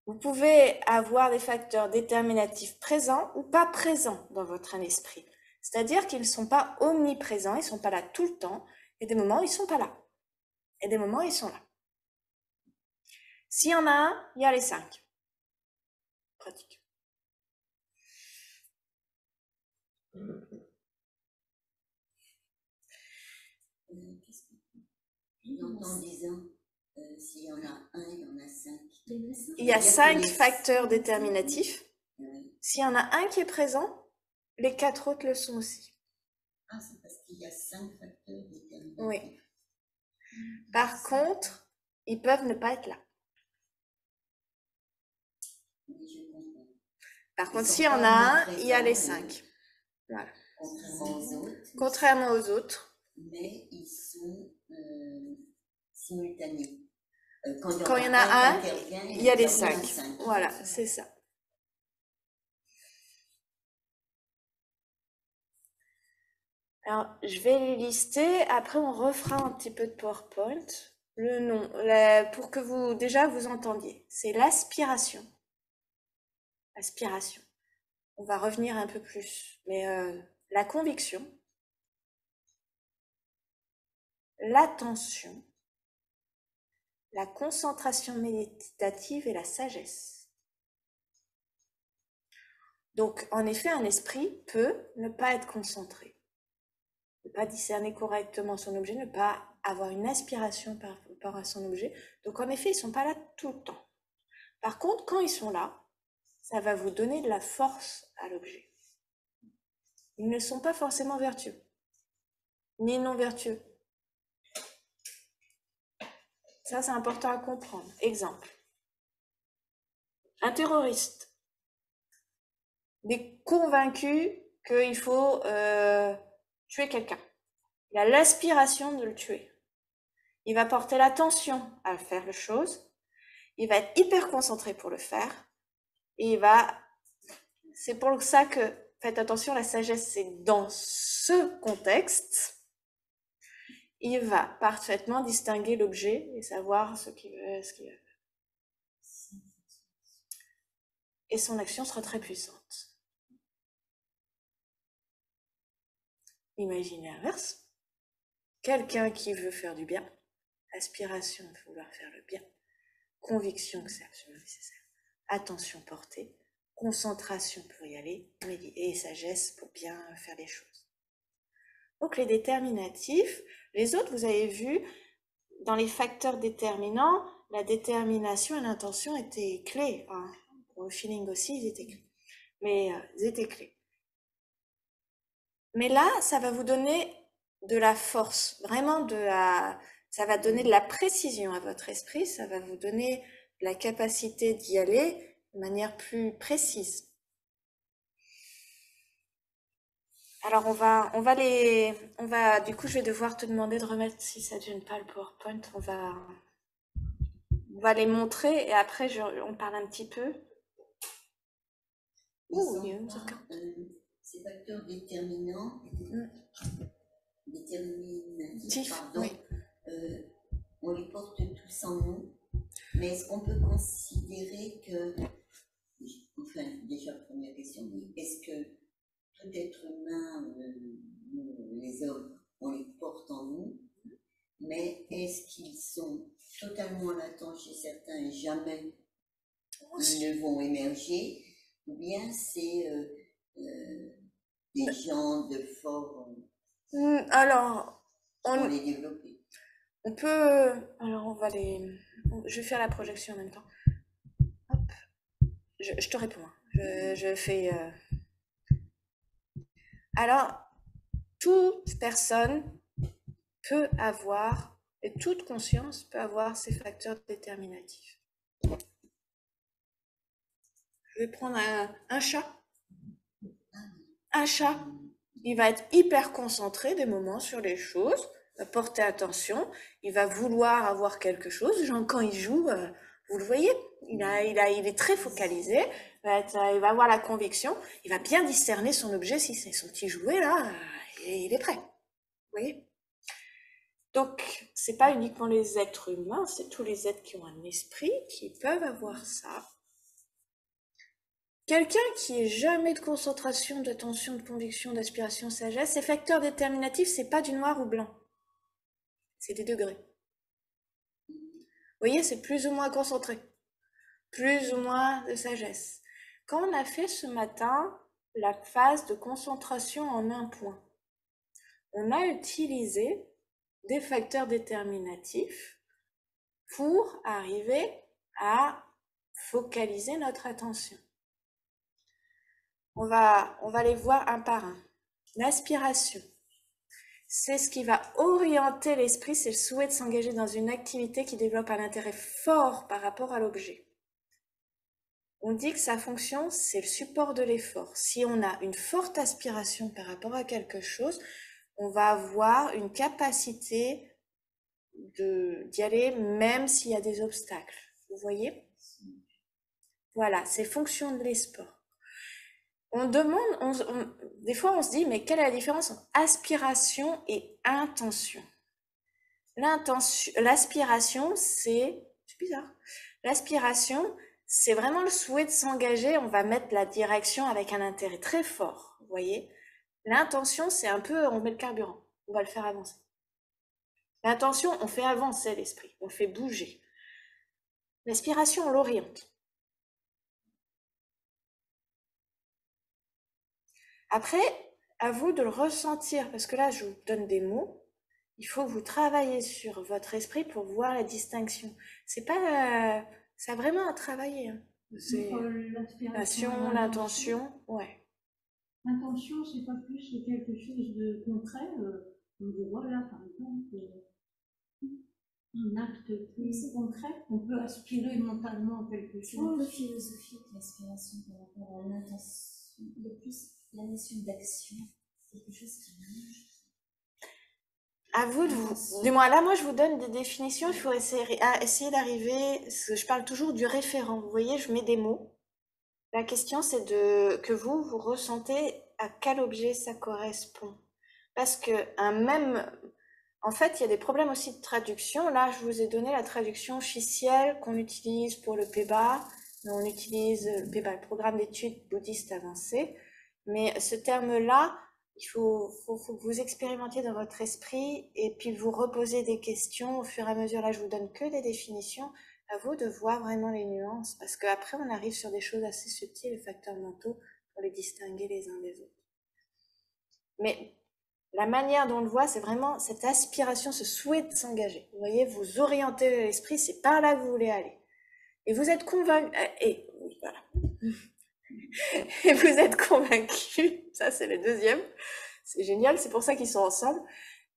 Vous pouvez avoir des facteurs déterminatifs présents ou pas présents dans votre esprit. C'est-à-dire qu'ils ne sont pas omniprésents, ils ne sont pas là tout le temps, et des moments, ils ne sont pas là. Et des moments, ils sont là. S'il y en a un, il y a les 5. Pratique. En disant, s'il y en a un, il y en a 5. Il y a 5 facteurs déterminatifs. S'il y en a un qui est présent, les 4 autres le sont aussi. Ah, c'est parce qu'il y a 5 facteurs déterminatifs. Oui. Par contre, ils peuvent ne pas être là. Par contre, s'il y en a un, il y a les 5. Voilà. Contrairement aux autres. Mais ils sont simultanés. Quand il y en a un, il y a les 5. Voilà, c'est ça. Alors, je vais les lister. Après, on refera un petit peu de PowerPoint. Le nom, pour que vous, déjà, vous entendiez. C'est l'aspiration. Aspiration. On va revenir un peu plus. Mais la conviction, l'attention, la concentration méditative et la sagesse. Donc, en effet, un esprit peut ne pas être concentré, ne pas discerner correctement son objet, ne pas avoir une aspiration par rapport à son objet. Donc, en effet, ils ne sont pas là tout le temps. Par contre, quand ils sont là, ça va vous donner de la force à l'objet. Ils ne sont pas forcément vertueux, ni non vertueux. Ça, c'est important à comprendre. Exemple. Un terroriste est convaincu qu'il faut tuer quelqu'un. Il a l'aspiration de le tuer. Il va porter l'attention à faire la chose. Il va être hyper concentré pour le faire. Et c'est pour ça que, faites attention, la sagesse, c'est dans ce contexte. Il va parfaitement distinguer l'objet et savoir ce qu'il veut faire. Et son action sera très puissante. Imaginez l'inverse. Quelqu'un qui veut faire du bien, aspiration de vouloir faire le bien, conviction que c'est absolument nécessaire, attention portée, concentration pour y aller, et sagesse pour bien faire les choses. Donc les déterminatifs, les autres, vous avez vu, dans les facteurs déterminants, la détermination et l'intention étaient clés. Hein. Pour le feeling aussi, ils étaient clés. Mais ils étaient clés. Mais là, ça va vous donner de la force, vraiment ça va donner de la précision à votre esprit, ça va vous donner la capacité d'y aller de manière plus précise. Alors du coup, je vais devoir te demander de remettre, si ça ne gêne pas le PowerPoint, on va les montrer et après on parle un petit peu. Ces facteurs déterminatifs, oui. On les porte tous en nous, mais est-ce qu'on peut considérer que, enfin, déjà, première question, est-ce que tout être humain, les hommes, on les porte en nous, mais est-ce qu'ils sont totalement latents chez certains et jamais ils ne vont émerger, ou bien c'est des gens de fort alors, on les développer. On peut... Alors, je vais faire la projection en même temps. Hop. Je te réponds. Je fais... Alors, toute personne peut avoir Et toute conscience peut avoir ces facteurs déterminatifs. Je vais prendre un chat. Un chat, il va être hyper concentré des moments sur les choses, va porter attention, il va vouloir avoir quelque chose. Genre, quand il joue, vous le voyez, il est très focalisé, il va avoir la conviction, il va bien discerner son objet, si c'est son petit jouet là, et il est prêt. Vous voyez? Donc, c'est pas uniquement les êtres humains, c'est tous les êtres qui ont un esprit qui peuvent avoir ça. Quelqu'un qui ait jamais de concentration, d'attention, de conviction, d'aspiration, sagesse, ces facteurs déterminatifs, c'est pas du noir ou blanc. C'est des degrés. Vous voyez, c'est plus ou moins concentré. Plus ou moins de sagesse. Quand on a fait ce matin la phase de concentration en un point, on a utilisé des facteurs déterminatifs pour arriver à focaliser notre attention. On va les voir un par un. L'aspiration, c'est ce qui va orienter l'esprit, c'est le souhait de s'engager dans une activité qui développe un intérêt fort par rapport à l'objet. On dit que sa fonction, c'est le support de l'effort. Si on a une forte aspiration par rapport à quelque chose, on va avoir une capacité d'y aller même s'il y a des obstacles. Vous voyez? Voilà, c'est fonction de l'esport. On demande, des fois on se dit, mais quelle est la différence entre aspiration et intention? L'aspiration, c'est bizarre. L'aspiration, c'est vraiment le souhait de s'engager. On va mettre la direction avec un intérêt très fort, vous voyez. L'intention, c'est un peu, on met le carburant, on va le faire avancer. L'intention, on fait avancer l'esprit, on le fait bouger. L'aspiration, on l'oriente. Après, à vous de le ressentir, parce que là, je vous donne des mots. Il faut que vous travaillez sur votre esprit pour voir la distinction. C'est pas, ça vraiment à travailler. Hein. C'est l'aspiration, l'intention, ouais. L'intention, c'est pas plus quelque chose de concret. Voilà, par exemple, un acte plus concret. On peut aspirer mentalement à quelque chose. C'est un peu philosophique l'aspiration par rapport à l'intention. Il y a plus la notion d'action, quelque chose qui marche. À vous de vous. Du moins là, moi, je vous donne des définitions. Il faut essayer d'arriver. Je parle toujours du référent. Vous voyez, je mets des mots. La question, c'est que vous ressentez à quel objet ça correspond. Parce que en fait, il y a des problèmes aussi de traduction. Là, je vous ai donné la traduction officielle qu'on utilise pour le PEBA. On utilise le PEBA, le programme d'études bouddhistes avancées. Mais ce terme-là, il faut que vous expérimentiez dans votre esprit et puis vous reposez des questions au fur et à mesure. Là, je vous donne que des définitions. À vous de voir vraiment les nuances, parce qu'après, on arrive sur des choses assez subtiles, les facteurs mentaux, pour les distinguer les uns des autres. Mais la manière dont on le voit, c'est vraiment cette aspiration, ce souhait de s'engager. Vous voyez, vous orientez l'esprit, c'est par là que vous voulez aller. Et vous êtes convaincu, et voilà. Et vous êtes convaincu, ça c'est le deuxième, c'est génial, c'est pour ça qu'ils sont ensemble.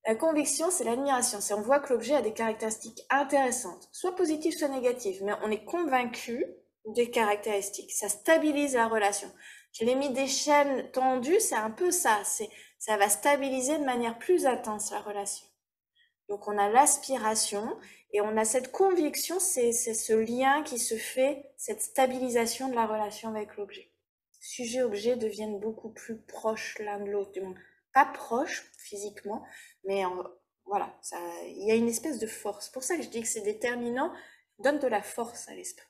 La conviction, c'est l'admiration, c'est on voit que l'objet a des caractéristiques intéressantes, soit positives, soit négatives, mais on est convaincu des caractéristiques, ça stabilise la relation. Je l'ai mis des chaînes tendues, c'est un peu ça, ça va stabiliser de manière plus intense la relation. Donc on a l'aspiration et on a cette conviction, c'est ce lien qui se fait, cette stabilisation de la relation avec l'objet. Sujet-objet deviennent beaucoup plus proches l'un de l'autre, du moins pas proches physiquement, mais voilà, il y a une espèce de force. C'est pour ça que je dis que c'est déterminant, donne de la force à l'esprit.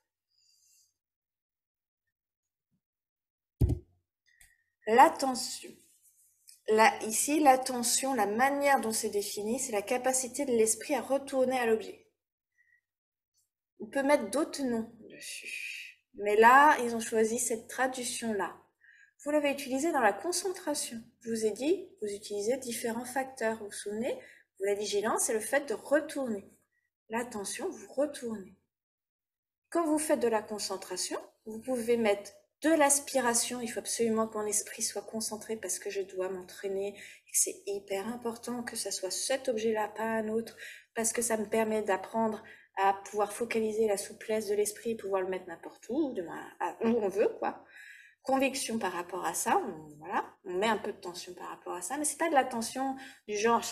L'attention. Ici, l'attention, la manière dont c'est défini, c'est la capacité de l'esprit à retourner à l'objet. On peut mettre d'autres noms dessus. Mais là, ils ont choisi cette traduction-là. Vous l'avez utilisé dans la concentration. Je vous ai dit, vous utilisez différents facteurs. Vous vous souvenez? La vigilance, c'est le fait de retourner. L'attention, vous retournez. Quand vous faites de la concentration, vous pouvez mettre de l'aspiration. Il faut absolument que mon esprit soit concentré parce que je dois m'entraîner et que c'est hyper important que ça soit cet objet-là, pas un autre, parce que ça me permet d'apprendre à pouvoir focaliser la souplesse de l'esprit, pouvoir le mettre n'importe où, où on veut, quoi. Conviction par rapport à ça, on met un peu de tension par rapport à ça, mais c'est pas de la tension du genre,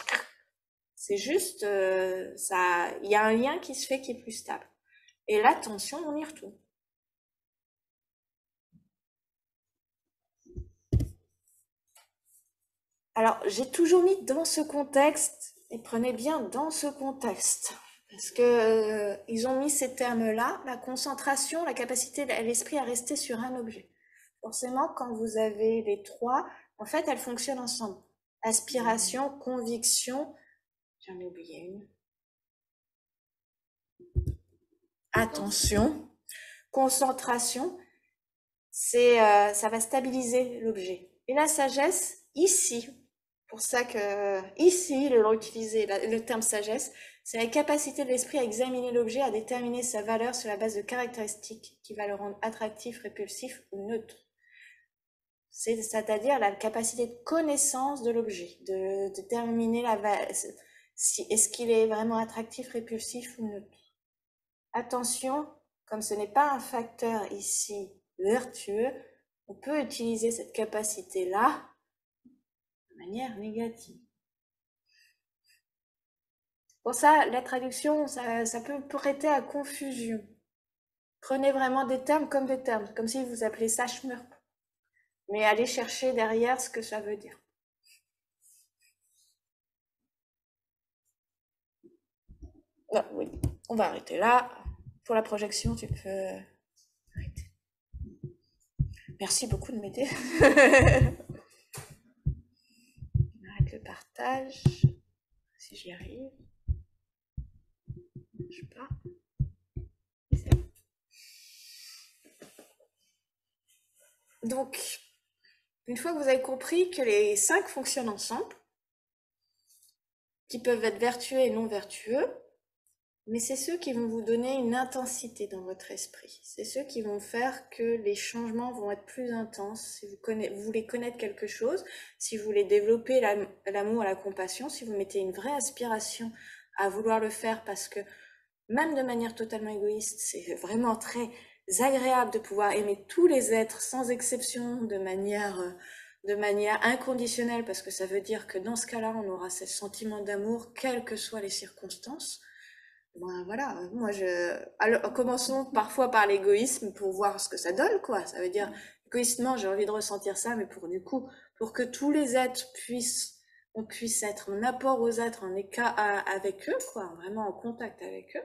c'est juste, il y a un lien qui se fait qui est plus stable. Et la tension, on y retourne. Alors, j'ai toujours mis dans ce contexte, et prenez bien dans ce contexte, parce que ils ont mis ces termes-là, la concentration, la capacité de l'esprit à rester sur un objet. Forcément, quand vous avez les trois, en fait, elles fonctionnent ensemble. Aspiration, conviction, j'en ai oublié une. Attention, concentration, ça va stabiliser l'objet. Et la sagesse, ici, pour ça que ici, ils ont utilisé le terme sagesse, c'est la capacité de l'esprit à examiner l'objet, à déterminer sa valeur sur la base de caractéristiques qui va le rendre attractif, répulsif ou neutre. C'est-à-dire la capacité de connaissance de l'objet, de déterminer est-ce qu'il est vraiment attractif, répulsif ou neutre. Attention, comme ce n'est pas un facteur ici vertueux, on peut utiliser cette capacité-là de manière négative. Pour ça, la traduction, ça peut prêter à confusion. Prenez vraiment des termes, comme si vous appelez ça schmurp. Mais allez chercher derrière ce que ça veut dire. Non, oui, on va arrêter là. Pour la projection, tu peux arrêter. Merci beaucoup de m'aider. On arrête le partage. Si j'y arrive. Je sais pas. Donc, une fois que vous avez compris que les 5 fonctionnent ensemble, qui peuvent être vertueux et non vertueux, mais c'est ceux qui vont vous donner une intensité dans votre esprit. C'est ceux qui vont faire que les changements vont être plus intenses. Si vous voulez connaître quelque chose, si vous voulez développer l'amour, la compassion, si vous mettez une vraie aspiration à vouloir le faire parce que même de manière totalement égoïste, c'est vraiment très agréable de pouvoir aimer tous les êtres sans exception de manière inconditionnelle, parce que ça veut dire que dans ce cas-là, on aura ce sentiment d'amour, quelles que soient les circonstances. Ben voilà, alors, commençons parfois par l'égoïsme pour voir ce que ça donne, quoi. Ça veut dire, égoïstement, j'ai envie de ressentir ça, mais pour que tous les êtres on puisse être en apport aux êtres, en état avec eux, quoi, vraiment en contact avec eux.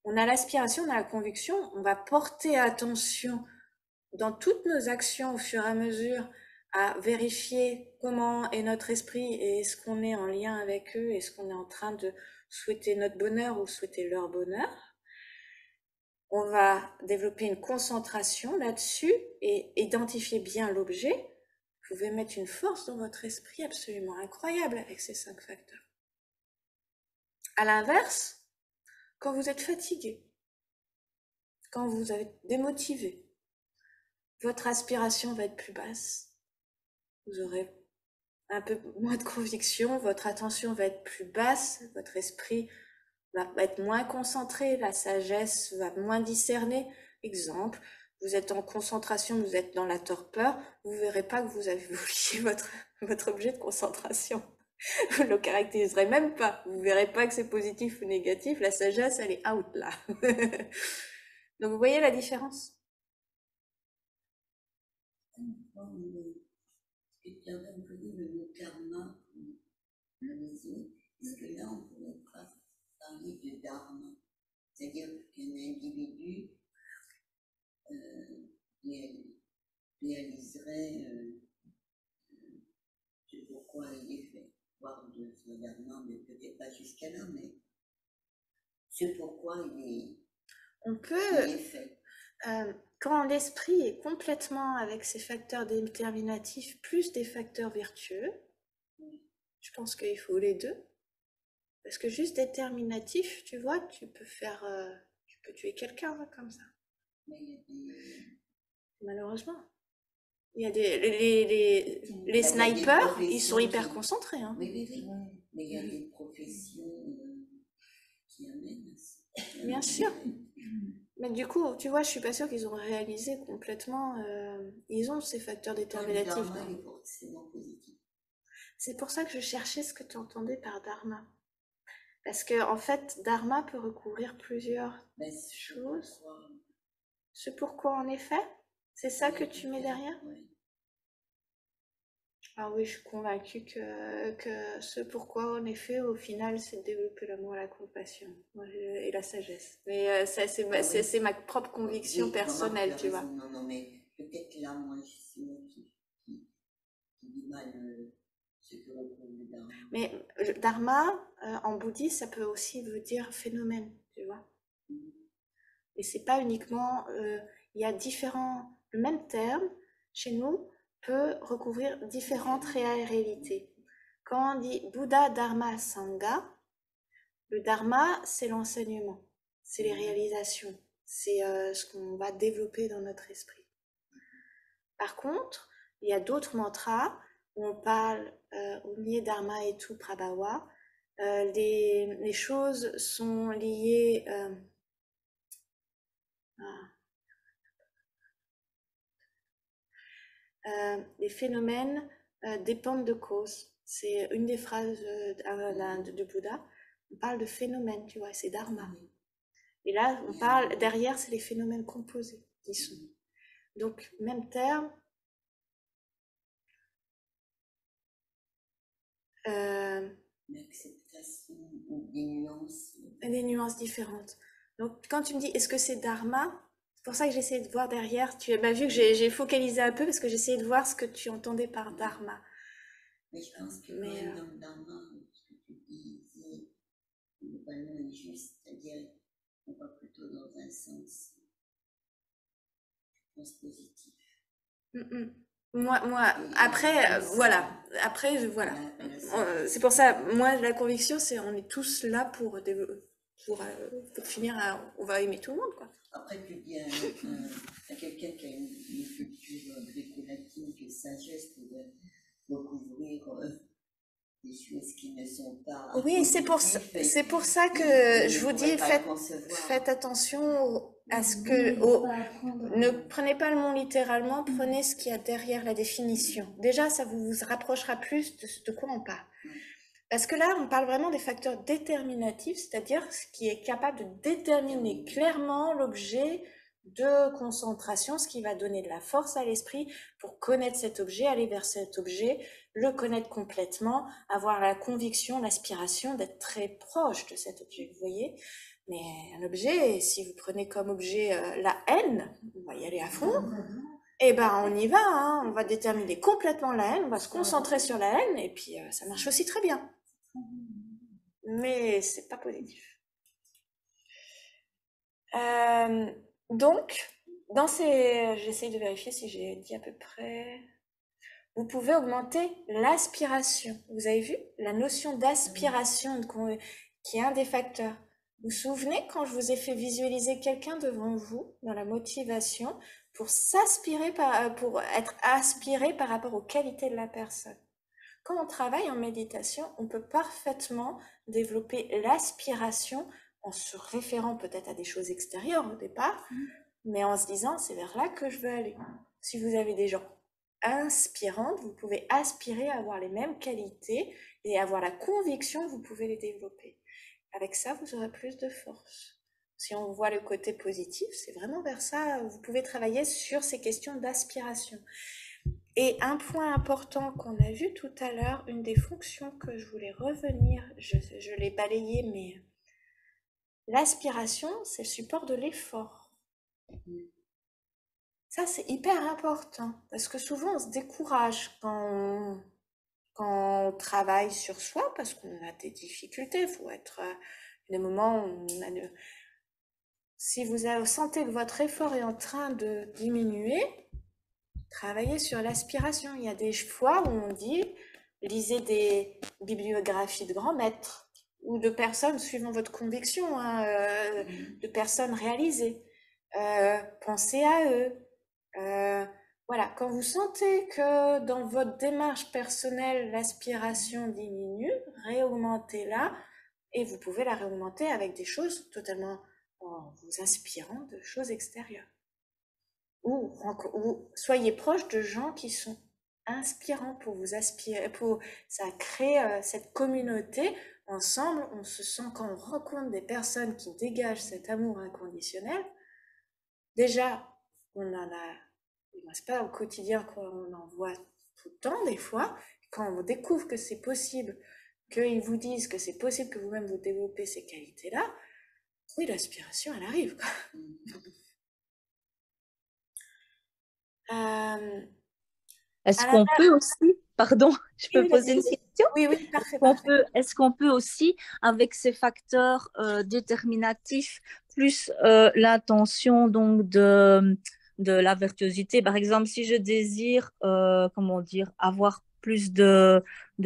On a l'aspiration, on a la conviction, on va porter attention dans toutes nos actions au fur et à mesure à vérifier comment est notre esprit et est-ce qu'on est en lien avec eux, est-ce qu'on est en train de souhaiter notre bonheur ou souhaiter leur bonheur. On va développer une concentration là-dessus et identifier bien l'objet. Vous pouvez mettre une force dans votre esprit absolument incroyable avec ces 5 facteurs. À l'inverse, quand vous êtes fatigué, quand vous êtes démotivé, votre aspiration va être plus basse. Vous aurez un peu moins de conviction, votre attention va être plus basse, votre esprit va être moins concentré, la sagesse va moins discerner. Exemple, vous êtes en concentration, vous êtes dans la torpeur, vous verrez pas que vous avez oublié votre objet de concentration. Vous ne le caractériserez même pas. Vous verrez pas que c'est positif ou négatif. La sagesse, elle est out là. Donc, vous voyez la différence? Tu as employé le mot karma à la maison. Est-ce que là, on pourrait pas parler de dharma? C'est-à-dire qu'un individu réaliserait ce pourquoi il est fait, voire de son dharma, mais peut-être pas jusqu'à là, mais ce pourquoi il est fait. Quand l'esprit est complètement avec ses facteurs déterminatifs plus des facteurs vertueux, je pense qu'il faut les deux. Parce que juste déterminatif, tu vois, tu peux tuer quelqu'un comme ça. Mais malheureusement. Il y a les snipers, ils sont hyper concentrés. Hein. Oui. Mais il y a des professions qui amènent à ça. Bien sûr. Mais du coup, tu vois, je suis pas sûre qu'ils ont réalisé complètement. Ils ont ces facteurs déterminatifs. C'est pour ça que je cherchais ce que tu entendais par dharma. Parce que, en fait, dharma peut recouvrir plusieurs choses. Ce pourquoi, en effet, c'est ça que tu mets derrière? Ah oui, je suis convaincue que ce pourquoi, en effet, au final, c'est de développer l'amour, la compassion et la sagesse. Mais c'est ma propre conviction personnelle, tu vois. Non, mais peut-être là, moi, je suis moi qui dis mal ce que recouvre le dharma. Mais dharma, en bouddhisme, ça peut aussi veut dire phénomène, tu vois. Et c'est pas uniquement... il y a différents... Le même terme, chez nous, peut recouvrir différentes réalités. Quand on dit Bouddha, Dharma, Sangha, le Dharma, c'est l'enseignement, c'est les réalisations, c'est ce qu'on va développer dans notre esprit. Par contre, il y a d'autres mantras où on parle Omni Dharma et tout Prabhava. Les choses sont liées... les phénomènes dépendent de causes. C'est une des phrases de Bouddha. On parle de phénomènes, tu vois, c'est dharma. Et là, on parle, derrière, c'est les phénomènes composés qui sont. Donc, même terme. L'acceptation des nuances. Des nuances différentes. Donc, quand tu me dis, est-ce que c'est dharma? C'est pour ça que j'essayais de voir derrière. Vu que j'ai focalisé un peu parce que j'essayais de voir ce que tu entendais par dharma. Mais je pense que dans le dharma, ce que tu disais, globalement est juste, c'est-à-dire on va plutôt dans un sens, je pense, positif. Moi, après, voilà. C'est pour ça, moi, la conviction, c'est on est tous là pour finir on va aimer tout le monde, quoi. Après, tu dis à quelqu'un qui a une culture gréco-latine que sagesse pourrait recouvrir des choses qui ne sont pas... Oui, c'est pour ça que je vous dis, faites attention à ce que... ne prenez pas le mot littéralement, prenez ce qu'il y a derrière la définition. Déjà, ça vous rapprochera plus de quoi on parle. Parce que là, on parle vraiment des facteurs déterminatifs, c'est-à-dire ce qui est capable de déterminer clairement l'objet de concentration, ce qui va donner de la force à l'esprit pour connaître cet objet, aller vers cet objet, le connaître complètement, avoir la conviction, l'aspiration d'être très proche de cet objet, vous voyez. Mais un objet, si vous prenez comme objet la haine, on va y aller à fond. Eh ben, on y va, hein. On va déterminer complètement la haine, on va se concentrer sur la haine, et puis ça marche aussi très bien. Mais c'est pas positif. Donc, j'essaye de vérifier si j'ai dit à peu près... Vous pouvez augmenter l'aspiration. Vous avez vu la notion d'aspiration qui est un des facteurs. Vous vous souvenez quand je vous ai fait visualiser quelqu'un devant vous dans la motivation pour pour être aspiré par rapport aux qualités de la personne. Quand on travaille en méditation, on peut parfaitement développer l'aspiration en se référant peut-être à des choses extérieures au départ, mais en se disant c'est vers là que je veux aller. Si vous avez des gens inspirantes, vous pouvez aspirer à avoir les mêmes qualités et avoir la conviction que vous pouvez les développer. Avec ça, vous aurez plus de force. Si on voit le côté positif, c'est vraiment vers ça, vous pouvez travailler sur ces questions d'aspiration. Et un point important qu'on a vu tout à l'heure, une des fonctions que je voulais revenir, je l'ai balayé, mais l'aspiration, c'est le support de l'effort. Ça, c'est hyper important, parce que souvent, on se décourage quand on travaille sur soi, parce qu'on a des difficultés, il faut être... des moments où on a si vous sentez que votre effort est en train de diminuer, travaillez sur l'aspiration. Il y a des fois où on dit, lisez des bibliographies de grands maîtres, ou de personnes suivant votre conviction, de personnes réalisées. Pensez à eux. Voilà, quand vous sentez que dans votre démarche personnelle, l'aspiration diminue, réaugmentez-la et vous pouvez la réaugmenter avec des choses totalement en vous inspirant de choses extérieures. Ou soyez proche de gens qui sont inspirants pour vous aspirer, pour ça crée cette communauté. Ensemble, on se sent quand on rencontre des personnes qui dégagent cet amour inconditionnel. Déjà, on en a, c'est pas au quotidien qu'on en voit tout le temps des fois. Quand on découvre que c'est possible, qu'ils vous disent que c'est possible que vous-même vous développez ces qualités-là, oui, l'aspiration, elle arrive, quoi. Est-ce qu'on peut aussi, pardon, je peux poser une question? Oui, oui, parfait. Est-ce qu'on peut aussi, avec ces facteurs déterminatifs, plus l'intention donc de la virtuosité, par exemple, si je désire, comment dire, avoir plus de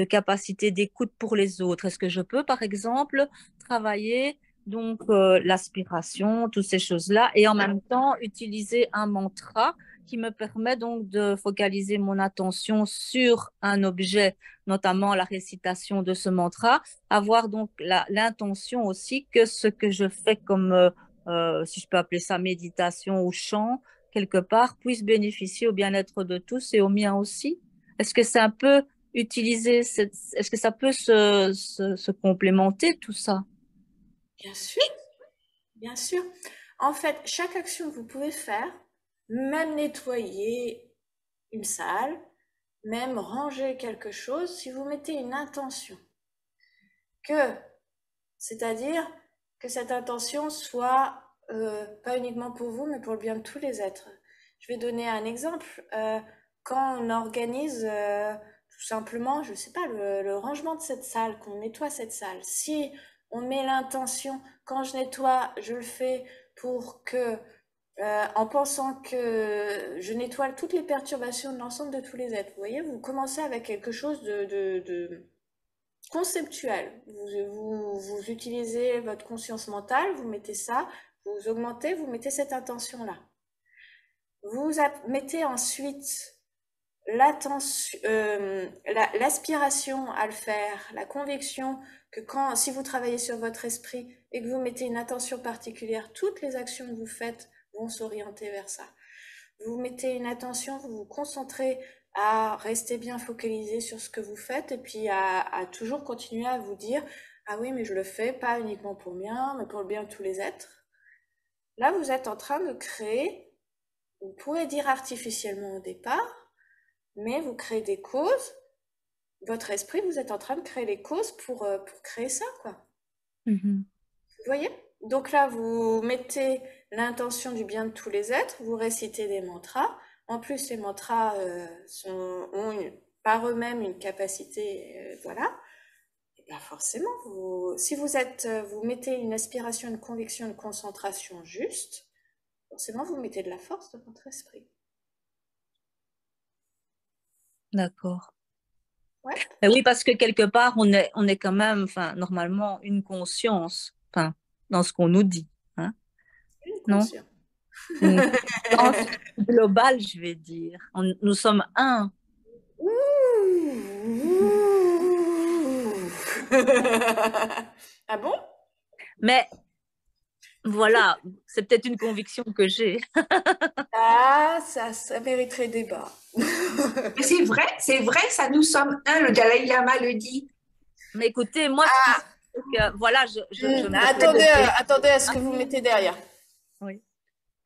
capacité d'écoute pour les autres, est-ce que je peux, par exemple, travailler donc l'aspiration, toutes ces choses-là, et en même temps utiliser un mantra qui me permet donc de focaliser mon attention sur un objet, notamment la récitation de ce mantra, avoir donc l'intention aussi que ce que je fais comme, si je peux appeler ça méditation ou chant, quelque part, puisse bénéficier au bien-être de tous et au mien aussi. Est-ce que c'est un peu utiliser, est-ce que ça peut se complémenter tout ça? Bien sûr, bien sûr. En fait, chaque action que vous pouvez faire, même nettoyer une salle, même ranger quelque chose, si vous mettez une intention, c'est-à-dire que cette intention soit pas uniquement pour vous, mais pour le bien de tous les êtres. Je vais donner un exemple. Quand on organise tout simplement, je sais pas, le rangement de cette salle, qu'on nettoie cette salle, si on met l'intention, quand je nettoie, je le fais pour que en pensant que je nettoie toutes les perturbations de l'ensemble de tous les êtres. Vous voyez, vous commencez avec quelque chose de conceptuel. Vous utilisez votre conscience mentale, vous mettez ça, vous augmentez, vous mettez cette intention-là. Vous mettez ensuite l'aspiration à le faire, la conviction que si vous travaillez sur votre esprit et que vous mettez une attention particulière, toutes les actions que vous faites vont s'orienter vers ça. Vous mettez une attention, vous vous concentrez à rester bien focalisé sur ce que vous faites et puis à toujours continuer à vous dire « Ah oui, mais je le fais pas uniquement pour bien, mais pour le bien de tous les êtres. » Là, vous êtes en train de créer, vous pouvez dire artificiellement au départ, mais vous créez des causes. Votre esprit, vous êtes en train de créer les causes pour créer ça, quoi. Vous voyez? Donc là, vous mettez l'intention du bien de tous les êtres, vous récitez des mantras. En plus, les mantras ont par eux-mêmes une capacité, voilà. Et bien forcément, si vous mettez une aspiration, une conviction, une concentration juste, forcément, vous mettez de la force dans votre esprit. D'accord. Ouais. Mais oui, parce que quelque part, on est quand même, enfin, normalement, une conscience, enfin, dans ce qu'on nous dit, hein, non? Une conscience globale, je vais dire. Nous sommes un. Ah bon? Mais voilà, c'est peut-être une conviction que j'ai. Ah, ça mériterait débat. Mais c'est vrai, ça nous sommes un, le Dalai Lama le dit. Mais écoutez, moi, voilà, attendez à ce que vous mettez derrière. Oui.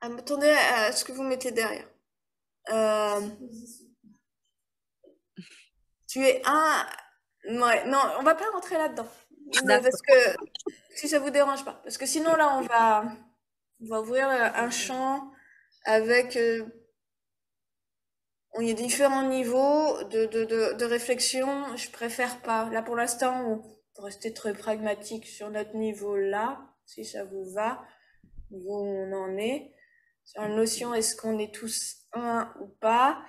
Attendez à ce que vous mettez derrière. Tu es un... Ouais, non, on va pas rentrer là-dedans. Parce que si ça vous dérange pas. Parce que sinon, là, on va ouvrir un champ avec... il y a différents niveaux de réflexion. Je préfère pas. Là, pour l'instant, on va rester très pragmatique sur notre niveau là, si ça vous va, où on en est. Sur la notion, est-ce qu'on est tous un ou pas?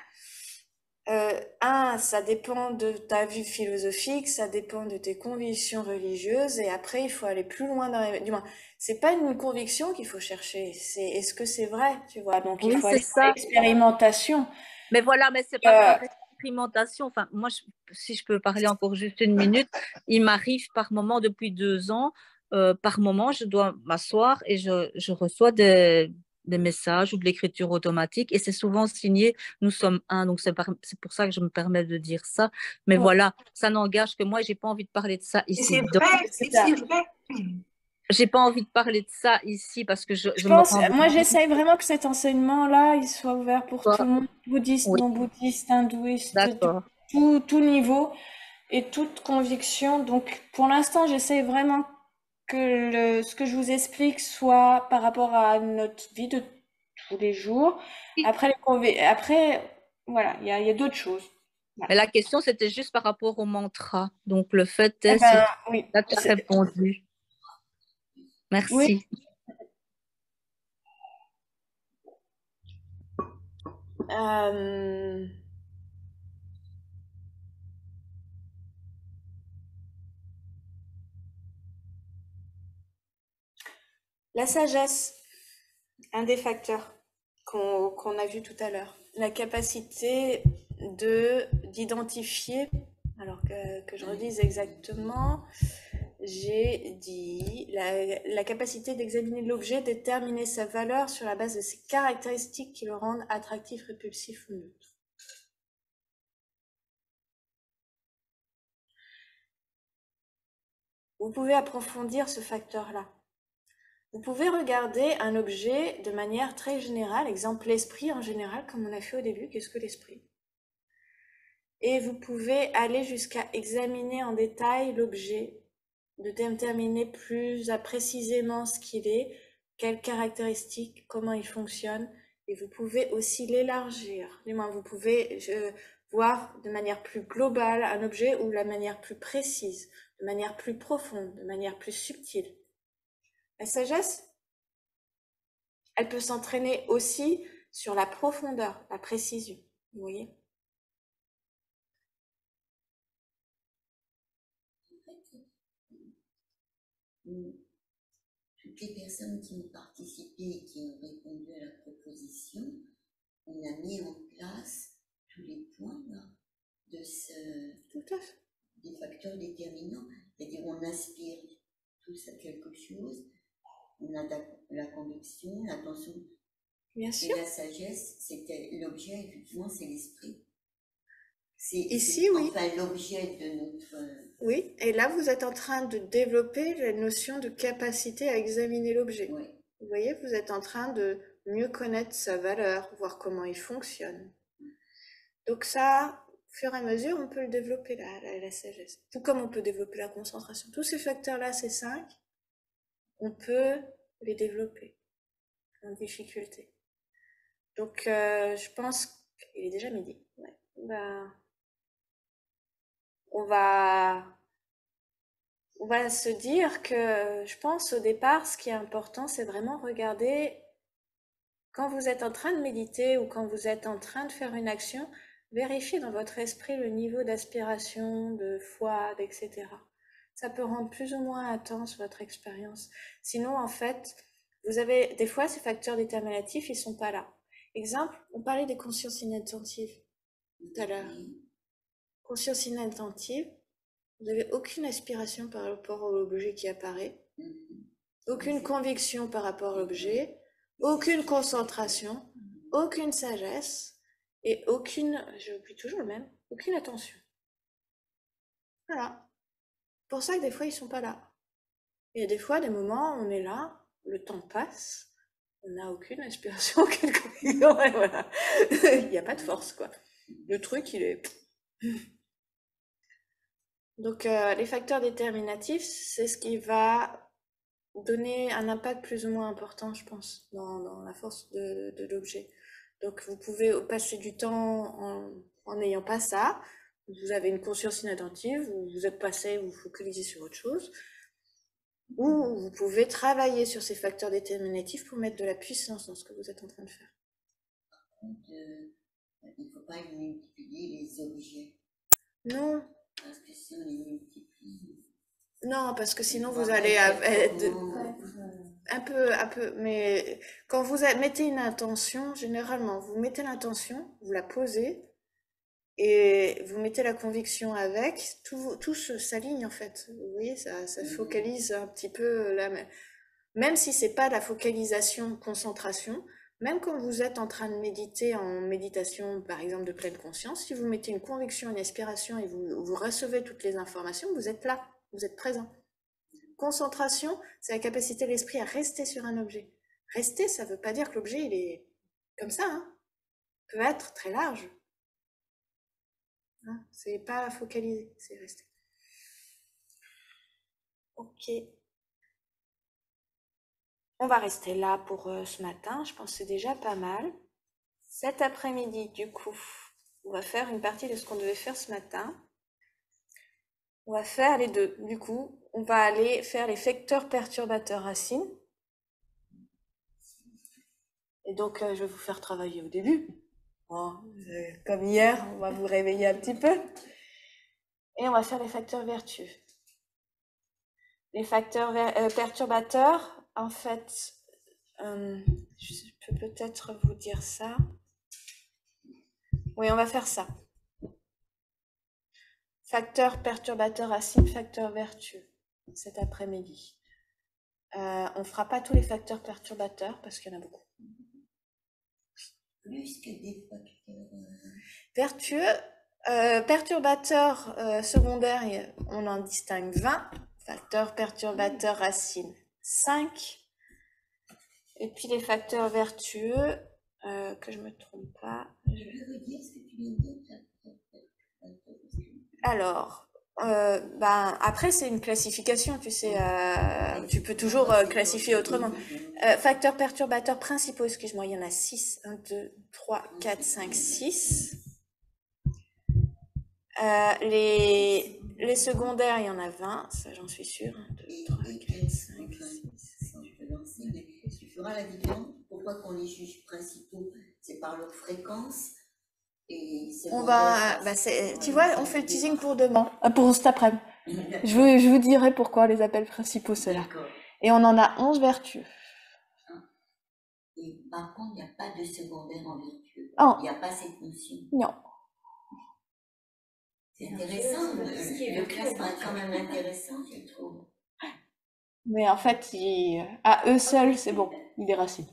Ça dépend de ta vue philosophique, ça dépend de tes convictions religieuses, et après, il faut aller plus loin du moins, c'est pas une conviction qu'il faut chercher, c'est est-ce que c'est vrai, tu vois, donc il Oui, faut c'est aller dans ça. l'expérimentation. Mais voilà, mais c'est pas par expérimentation. Enfin, moi, si je peux parler encore juste une minute, il m'arrive par moment, depuis 2 ans, par moment, je dois m'asseoir et je reçois des messages ou de l'écriture automatique et c'est souvent signé «Nous sommes un». Donc, c'est pour ça que je me permets de dire ça. Mais voilà, ça n'engage que moi et j'ai pas envie de parler de ça Et ici. c'est vrai, c'est vrai. J'ai pas envie de parler de ça ici parce que je me pense, rends moi j'essaye vraiment que cet enseignement-là, il soit ouvert pour tout le monde, bouddhiste, Oui, non bouddhiste, hindouiste, d'accord. tout niveau et toute conviction. Donc pour l'instant, j'essaye vraiment que ce que je vous explique soit par rapport à notre vie de tous les jours. Après, voilà, il y a d'autres choses. Voilà. Mais la question, c'était juste par rapport au mantra. Donc, le fait Eh est, ben, oui, là, tu as répondu. Merci. Oui. La sagesse, un des facteurs qu'on a vu tout à l'heure. La capacité d'identifier, alors que je redise exactement, j'ai dit la capacité d'examiner l'objet, déterminer sa valeur sur la base de ses caractéristiques qui le rendent attractif, répulsif ou neutre. Vous pouvez approfondir ce facteur-là. Vous pouvez regarder un objet de manière très générale, exemple l'esprit en général, comme on a fait au début, qu'est-ce que l'esprit? Et vous pouvez aller jusqu'à examiner en détail l'objet, de déterminer plus précisément ce qu'il est, quelles caractéristiques, comment il fonctionne, et vous pouvez aussi l'élargir. Vous pouvez voir de manière plus globale un objet ou de la manière plus précise, de manière plus profonde, de manière plus subtile. La sagesse, elle peut s'entraîner aussi sur la profondeur, la précision, vous voyez? Toutes les personnes qui ont participé et qui ont répondu à la proposition, on a mis en place tous les points là, des facteurs déterminants. C'est-à-dire on aspire tous à quelque chose, on a la conviction, l'attention. Bien sûr. Et la sagesse, c'était l'objet, effectivement, c'est l'esprit. Ici, oui. Enfin, l'objet de notre... Oui, et là, vous êtes en train de développer la notion de capacité à examiner l'objet. Oui. Vous voyez, vous êtes en train de mieux connaître sa valeur, voir comment il fonctionne. Donc ça, au fur et à mesure, on peut le développer, la sagesse. Tout comme on peut développer la concentration. Tous ces facteurs-là, ces 5, on peut les développer en difficulté. Donc, je pense qu'il est déjà midi. Ouais. On va se dire que, je pense, au départ, ce qui est important, c'est vraiment regarder, quand vous êtes en train de méditer ou quand vous êtes en train de faire une action, vérifiez dans votre esprit le niveau d'aspiration, de foi, etc. Ça peut rendre plus ou moins intense votre expérience. Sinon, en fait, vous avez, des fois, ces facteurs déterminatifs, ils sont pas là. Exemple, on parlait des consciences inattentives tout à l'heure. Conscience inattentive, vous n'avez aucune aspiration par rapport à l'objet qui apparaît, aucune conviction par rapport à l'objet, aucune concentration, aucune sagesse et aucune, j'oublie toujours le même, aucune attention. Voilà. C'est pour ça que des fois, ils sont pas là. Il y a des fois, des moments, on est là, le temps passe, on n'a aucune aspiration, aucune conviction, et voilà. Il n'y a pas de force, quoi. Le truc, il est... Donc, les facteurs déterminatifs, c'est ce qui va donner un impact plus ou moins important, je pense, dans la force de l'objet. Donc, vous pouvez passer du temps en n'ayant pas ça. Vous avez une conscience inattentive, vous êtes passé, vous focalisez sur autre chose. Ou vous pouvez travailler sur ces facteurs déterminatifs pour mettre de la puissance dans ce que vous êtes en train de faire. Il ne faut pas multiplier les objets. Non. Parce que si on les multiplie... Non, parce que sinon vous allez être un peu, mais quand vous mettez une intention, généralement, vous mettez l'intention, vous la posez, et vous mettez la conviction avec, tout s'aligne en fait. Vous voyez, ça focalise un petit peu là, même si c'est pas la focalisation, concentration, même quand vous êtes en train de méditer en méditation, par exemple de pleine conscience, si vous mettez une conviction, une inspiration et vous recevez toutes les informations, vous êtes là, vous êtes présent. Concentration, c'est la capacité de l'esprit à rester sur un objet. Rester, ça veut pas dire que l'objet il est comme ça, hein. Peut être très large. Hein, c'est pas focalisé, c'est rester. Ok. On va rester là pour ce matin, je pense que c'est déjà pas mal. Cet après-midi, du coup, on va faire une partie de ce qu'on devait faire ce matin. On va faire les deux. Du coup, on va aller faire les facteurs perturbateurs racines. Et donc, je vais vous faire travailler au début. Bon, comme hier, on va vous réveiller un petit peu. Et on va faire les facteurs vertueux. Les facteurs perturbateurs, en fait, je peux peut-être vous dire ça. Oui, on va faire ça. Facteur perturbateur racine, facteur vertueux, cet après-midi. On ne fera pas tous les facteurs perturbateurs parce qu'il y en a beaucoup. Plus que des facteurs... Vertueux, perturbateurs secondaires, on en distingue 20. Facteurs perturbateurs racines, 5. Et puis les facteurs vertueux, que je ne me trompe pas. Je peux redire ce que tu viens de dire. Alors, après c'est une classification, tu sais, tu peux toujours classifier autrement. Facteurs perturbateurs principaux, excuse-moi, il y en a 6. 1, 2, 3, 4, 5, 6. Les secondaires, il y en a 20, ça j'en suis sûre. 1, 2, 3, 4, 5, 6. Tu feras la différence. Pourquoi qu'on les juge principaux? C'est par leur fréquence. Et on va, tu vois, on fait le teasing pour demain, pour cet après-midi. Je vous dirai pourquoi on les appelle principaux ceux-là. Et on en a 11 vertueux. Et par contre, il n'y a pas de secondaire en vertueux. Oh. Il n'y a pas cette notion. Non. C'est intéressant. Le classement est quand même intéressant, je trouve. Mais en fait, à eux seuls, c'est bon. Il est racine.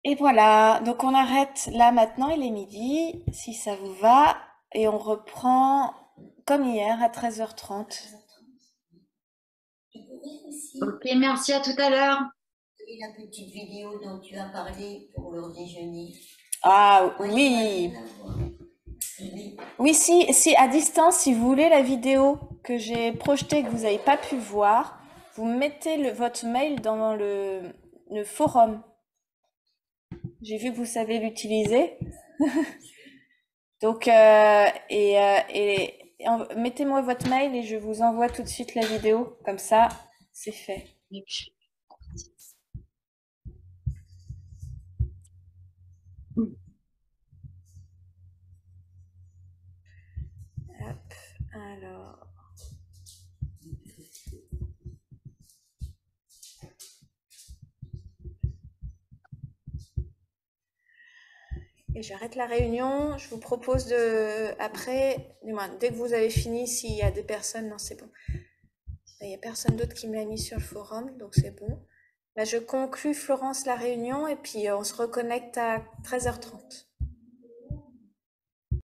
Et voilà, donc on arrête là maintenant, il est midi, si ça vous va, et on reprend comme hier à 13h30. Ok, merci, à tout à l'heure. Et la petite vidéo dont tu as parlé pour leur déjeuner. Ah oui. Oui, si à distance, si vous voulez la vidéo que j'ai projetée, que vous n'avez pas pu voir, vous mettez votre mail dans le forum. J'ai vu que vous savez l'utiliser. Donc, mettez-moi votre mail et je vous envoie tout de suite la vidéo. Comme ça, c'est fait. Hop, alors... Et j'arrête la réunion. Je vous propose après, dès que vous avez fini, s'il y a des personnes, non, c'est bon. Il n'y a personne d'autre qui me l'a mis sur le forum, donc c'est bon. Là, je conclus, Florence, la réunion, et puis on se reconnecte à 13h30.